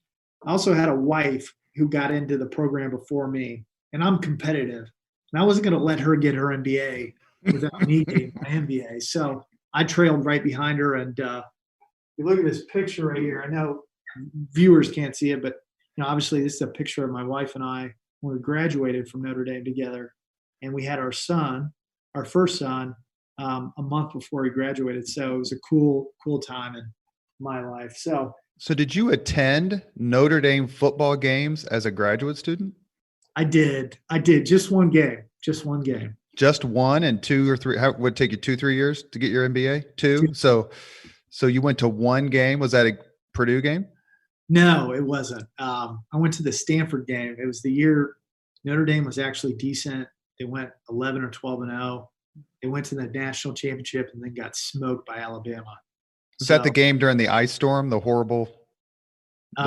I also had a wife who got into the program before me, and I'm competitive. And I wasn't going to let her get her MBA without me getting my MBA. So I trailed right behind her. And you look at this picture right here. I know viewers can't see it, but obviously this is a picture of my wife and I when we graduated from Notre Dame together. And we had our first son, a month before he graduated. So it was a cool time in my life. So did you attend Notre Dame football games as a graduate student? I did. Just one game. Just one, and 2 or 3. How would it take you 2-3 years to get your MBA? 2. So you went to one game. Was that a Purdue game? No, it wasn't. I went to the Stanford game. It was the year Notre Dame was actually decent. They went 11 or 12-0. They went to the national championship and then got smoked by Alabama. Was that the game during the ice storm, the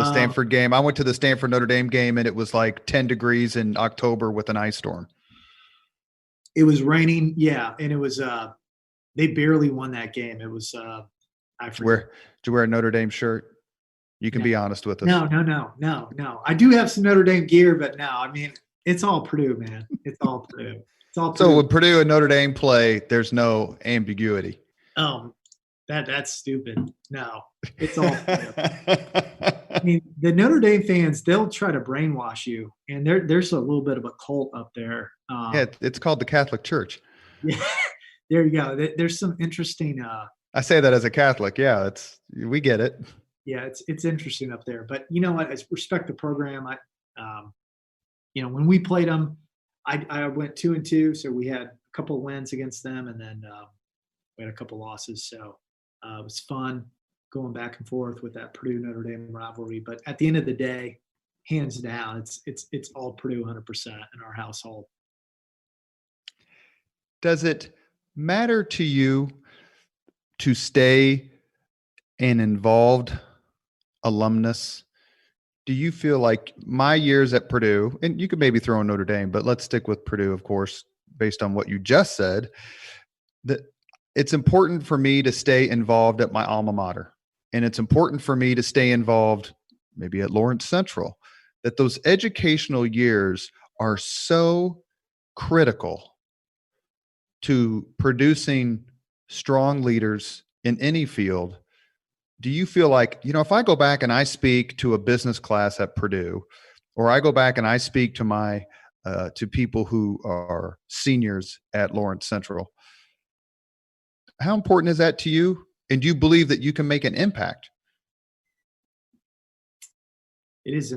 Stanford game? I went to the Stanford Notre Dame game, and it was like 10 degrees in October with an ice storm. It was raining. Yeah. And it was, they barely won that game. It was, I forget. Did you wear a Notre Dame shirt? You can No, be honest with us. no. I do have some Notre Dame gear, but no, I mean, it's all Purdue, man. It's all Purdue. It's all So Purdue. when Purdue and Notre Dame play, there's no ambiguity. Oh, that's stupid. No, it's all Purdue. I mean, the Notre Dame fans, they'll try to brainwash you, and there's a little bit of a cult up there. Yeah, it's called the Catholic Church. Yeah, there you go. There's some interesting. I say that as a Catholic. Yeah, we get it. Yeah, it's interesting up there. But you know what? I respect the program. When we played them, I went 2-2, so we had a couple of wins against them, and then we had a couple losses. So it was fun going back and forth with that Purdue Notre Dame rivalry. But at the end of the day, hands down, it's all Purdue 100% in our household. Does it matter to you to stay an involved alumnus? Do you feel like my years at Purdue, and you could maybe throw in Notre Dame, but let's stick with Purdue, of course, based on what you just said, that it's important for me to stay involved at my alma mater. And it's important for me to stay involved maybe at Lawrence Central, that those educational years are so critical to producing strong leaders in any field. Do you feel like, if I go back and I speak to a business class at Purdue, or I go back and I speak to to people who are seniors at Lawrence Central, how important is that to you? And do you believe that you can make an impact? It is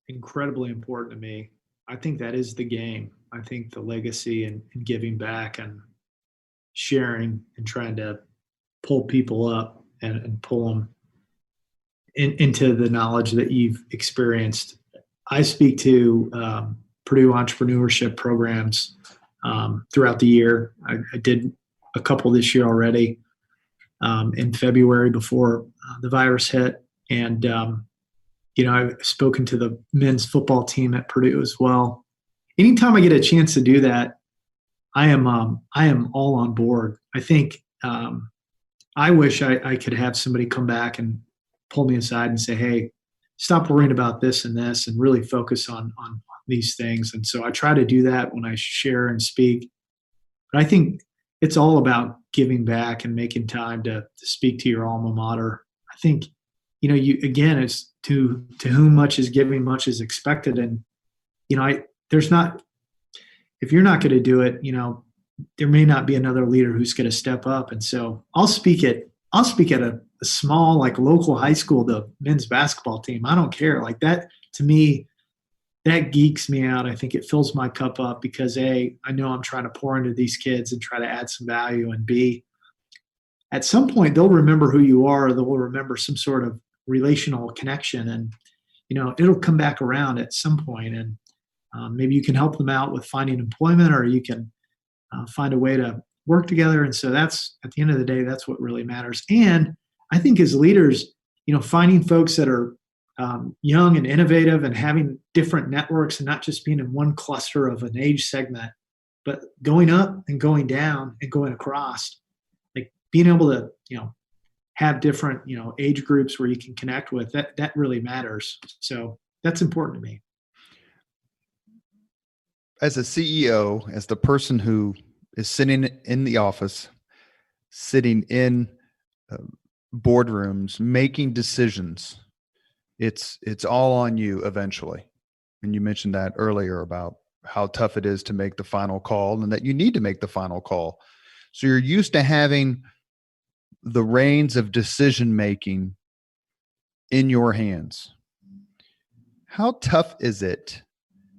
incredibly important to me. I think that is the game. I think the legacy and giving back and sharing and trying to pull people up and pull them into the knowledge that you've experienced. I speak to Purdue entrepreneurship programs throughout the year. I did a couple this year already in February before the virus hit. And, I've spoken to the men's football team at Purdue as well. Anytime I get a chance to do that, I am all on board. I think I wish I could have somebody come back and pull me aside and say, hey, stop worrying about this and this and really focus on these things. And so I try to do that when I share and speak. But I think it's all about giving back and making time to speak to your alma mater. I think, it's to whom much is given, much is expected. And, if you're not going to do it, there may not be another leader who's going to step up. And so I'll speak at a small, local high school, the men's basketball team. I don't care. Like that, to me, that geeks me out. I think it fills my cup up because A, I know I'm trying to pour into these kids and try to add some value, and B, at some point they'll remember who you are. They'll remember some sort of relational connection, and it'll come back around at some point. And maybe you can help them out with finding employment, or you can find a way to work together. And so that's, at the end of the day, that's what really matters. And I think as leaders, finding folks that are young and innovative and having different networks and not just being in one cluster of an age segment, but going up and going down and going across, like being able to, have different, age groups where you can connect with, that really matters. So that's important to me. As a CEO, as the person who is sitting in the office, sitting in boardrooms, making decisions, it's all on you eventually. And you mentioned that earlier about how tough it is to make the final call and that you need to make the final call. So you're used to having the reins of decision making in your hands. How tough is it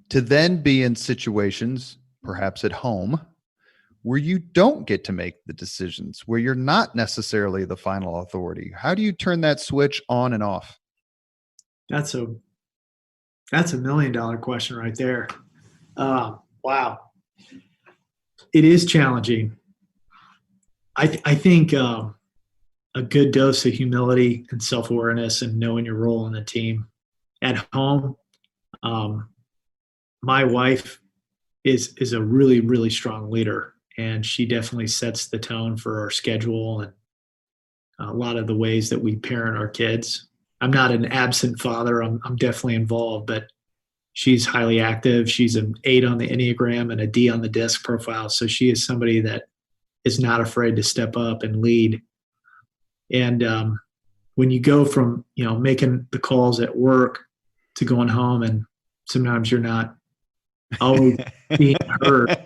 to then be in situations, perhaps at home, where you don't get to make the decisions, where you're not necessarily the final authority? How do you turn that switch on and off? That's a $1 million question right there. Wow. It is challenging. I think a good dose of humility and self-awareness and knowing your role in the team. At home, my wife is a really, really strong leader. And she definitely sets the tone for our schedule and a lot of the ways that we parent our kids. I'm not an absent father. I'm definitely involved, but she's highly active. She's an 8 on the Enneagram and a D on the DISC profile. So she is somebody that is not afraid to step up and lead. And when you go from, making the calls at work to going home, and sometimes you're not always being heard.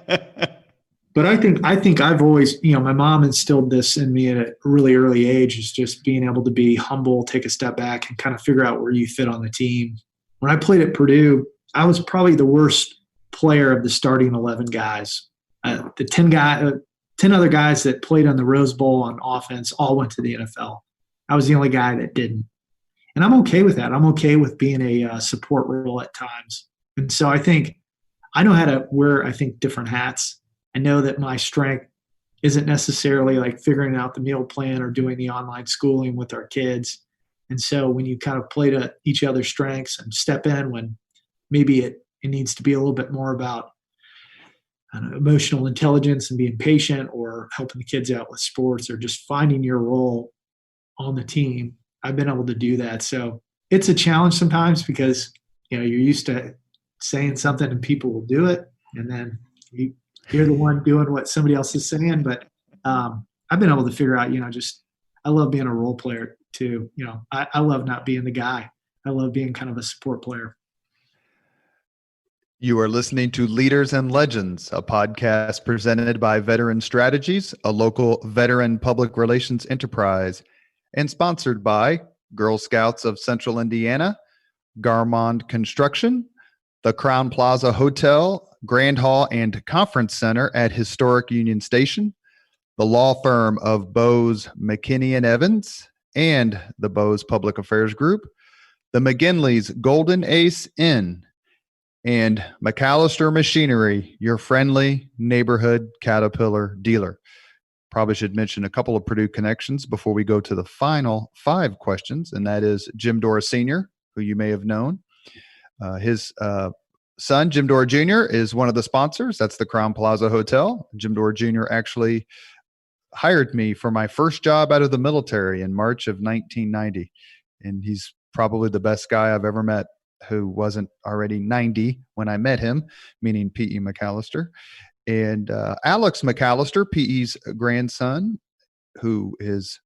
But I think I've always, my mom instilled this in me at a really early age, is just being able to be humble, take a step back, and kind of figure out where you fit on the team. When I played at Purdue, I was probably the worst player of the starting 11 guys. The 10 other guys that played on the Rose Bowl on offense all went to the NFL. I was the only guy that didn't. And I'm okay with that. I'm okay with being a support role at times. And so I think I know how to wear, different hats. I know that my strength isn't necessarily like figuring out the meal plan or doing the online schooling with our kids. And so when you kind of play to each other's strengths and step in when maybe it needs to be a little bit more about emotional intelligence and being patient, or helping the kids out with sports, or just finding your role on the team, I've been able to do that. So it's a challenge sometimes because, you're used to saying something and people will do it. And then you're the one doing what somebody else is saying. But I've been able to figure out, I love being a role player too. I love not being the guy. I love being kind of a support player. You are listening to Leaders and Legends, a podcast presented by Veteran Strategies, a local veteran public relations enterprise, and sponsored by Girl Scouts of Central Indiana, Garmong Construction, the Crowne Plaza Hotel, Grand Hall and Conference Center at Historic Union Station, the law firm of Bose, McKinney and Evans, and the Bose Public Affairs Group, the McGinley's Golden Ace Inn, and MacAllister Machinery, your friendly neighborhood Caterpillar dealer. Probably should mention a couple of Purdue connections before we go to the final 5 questions, and that is Jim Dora Sr., who you may have known. His son, Jim Dora Jr., is one of the sponsors. That's the Crowne Plaza Hotel. Jim Dora Jr. actually hired me for my first job out of the military in March of 1990, and he's probably the best guy I've ever met who wasn't already 90 when I met him, meaning P.E. MacAllister. And Alex MacAllister, P.E.'s grandson, who is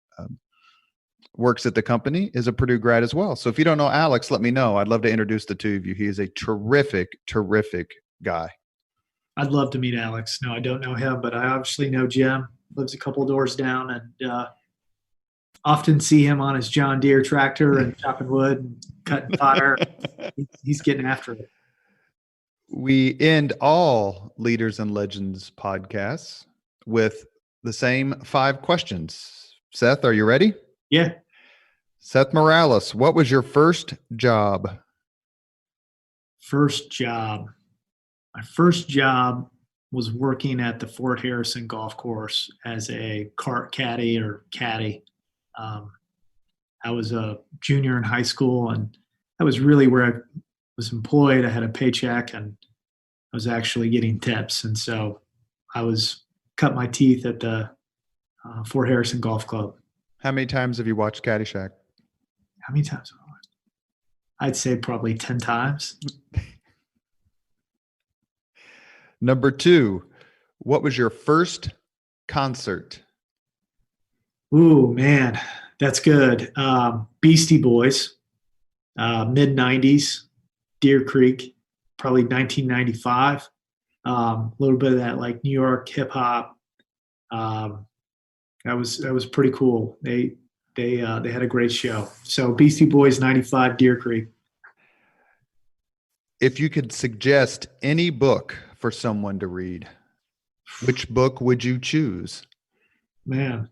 works at the company, is a Purdue grad as well. So if you don't know Alex, let me know. I'd love to introduce the two of you. He is a terrific, terrific guy. I'd love to meet Alex. No, I don't know him, but I obviously know Jim. Lives a couple doors down, and often see him on his John Deere tractor and chopping wood and cutting fire. He's getting after it. We end all Leaders and Legends podcasts with the same 5 questions. Seth, are you ready? Yeah. Seth Morales, what was your first job? First job. My first job was working at the Fort Harrison golf course as a cart caddy or caddy. I was a junior in high school, and that was really where I was employed. I had a paycheck, and I was actually getting tips. And so I was cut my teeth at the Fort Harrison Golf Club. How many times have you watched Caddyshack? How many times have I watched? I'd say probably 10 times. Number 2, what was your first concert? Ooh, man, that's good. Beastie Boys, mid-90s, Deer Creek, probably 1995. A little bit of that like New York hip hop. That was pretty cool. They had a great show. So Beastie Boys 95, Deer Creek. If you could suggest any book for someone to read, which book would you choose? Man,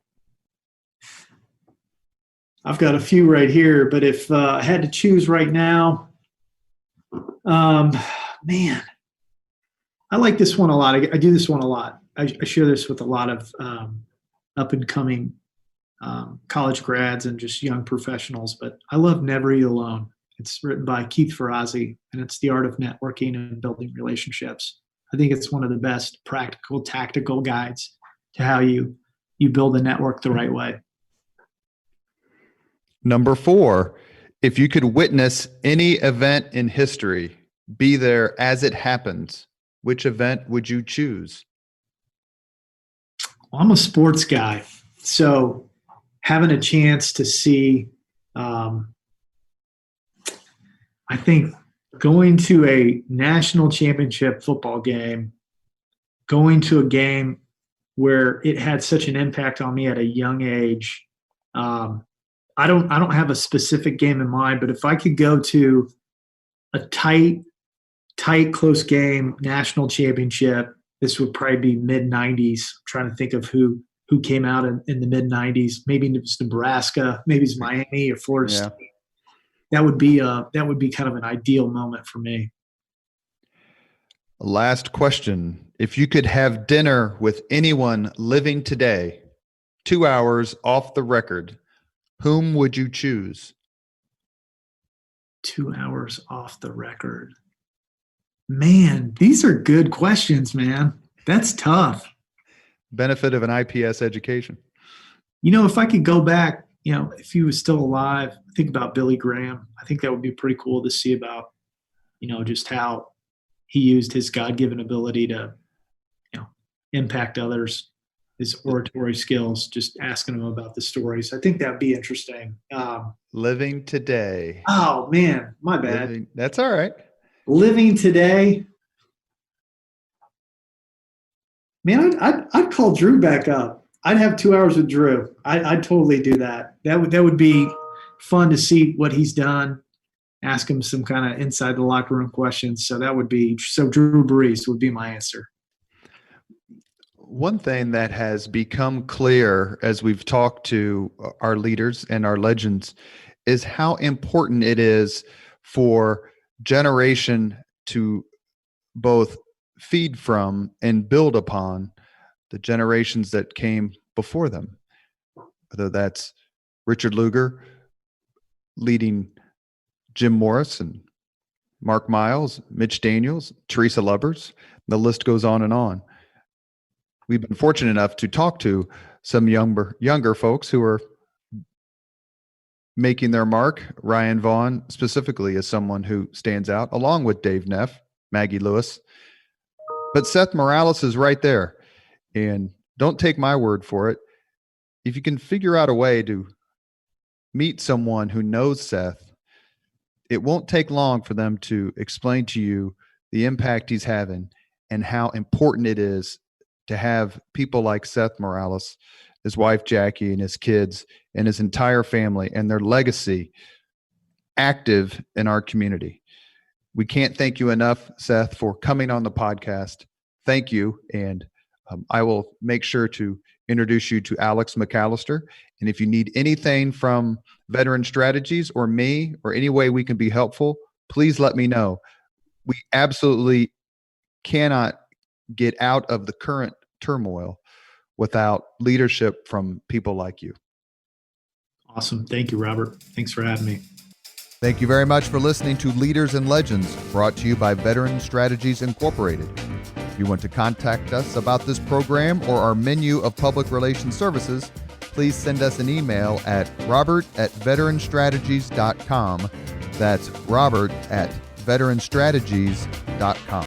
I've got a few right here, but if I had to choose right now, man, I like this one a lot. I do this one a lot. I share this with a lot of up and coming college grads and just young professionals, but I love Never Eat Alone. It's written by Keith Ferrazzi, and it's the art of networking and building relationships. I think it's one of the best practical, tactical guides to how you build a network the right way. Number 4, if you could witness any event in history, be there as it happens, which event would you choose? Well, I'm a sports guy, so having a chance to see, I think going to a national championship football game, going to a game where it had such an impact on me at a young age. I don't have a specific game in mind, but if I could go to a tight, close game, national championship, this would probably be mid-90s. I'm trying to think of who came out in the mid-90s. Maybe it was Nebraska, maybe it's Miami or Florida State. That would be kind of an ideal moment for me. Last question. If you could have dinner with anyone living today, 2 hours off the record, whom would you choose? 2 hours off the record. Man, these are good questions, man. That's tough. Benefit of an IPS education. If I could go back, if he was still alive, think about Billy Graham. I think that would be pretty cool to see about, just how he used his God-given ability to, impact others, his oratory skills, just asking him about the stories. I think that'd be interesting. Living today. Oh, man, my bad. That's all right. Living today. Man, I'd call Drew back up. I'd have 2 hours with Drew. I'd totally do that. That would be fun to see what he's done. Ask him some kind of inside the locker room questions. So Drew Brees would be my answer. One thing that has become clear as we've talked to our leaders and our legends is how important it is for generation to both feed from and build upon the generations that came before them, whether that's Richard Lugar leading Jim Morris and Mark Miles, Mitch Daniels, Teresa Lubbers. The list goes on and on. We've been fortunate enough to talk to some younger folks who are making their mark. Ryan Vaughn specifically is someone who stands out, along with Dave Neff, Maggie Lewis. But Seth Morales is right there. And don't take my word for it. If you can figure out a way to meet someone who knows Seth, it won't take long for them to explain to you the impact he's having and how important it is to have people like Seth Morales, his wife Jackie, and his kids, and his entire family and their legacy active in our community. We can't thank you enough, Seth, for coming on the podcast. Thank you. And I will make sure to introduce you to Alex MacAllister. And if you need anything from Veteran Strategies or me or any way we can be helpful, please let me know. We absolutely cannot get out of the current turmoil without leadership from people like you. Awesome. Thank you, Robert. Thanks for having me. Thank you very much for listening to Leaders and Legends, brought to you by Veteran Strategies Incorporated. If you want to contact us about this program or our menu of public relations services, please send us an email at robert@veteranstrategies.com. That's robert@veteranstrategies.com.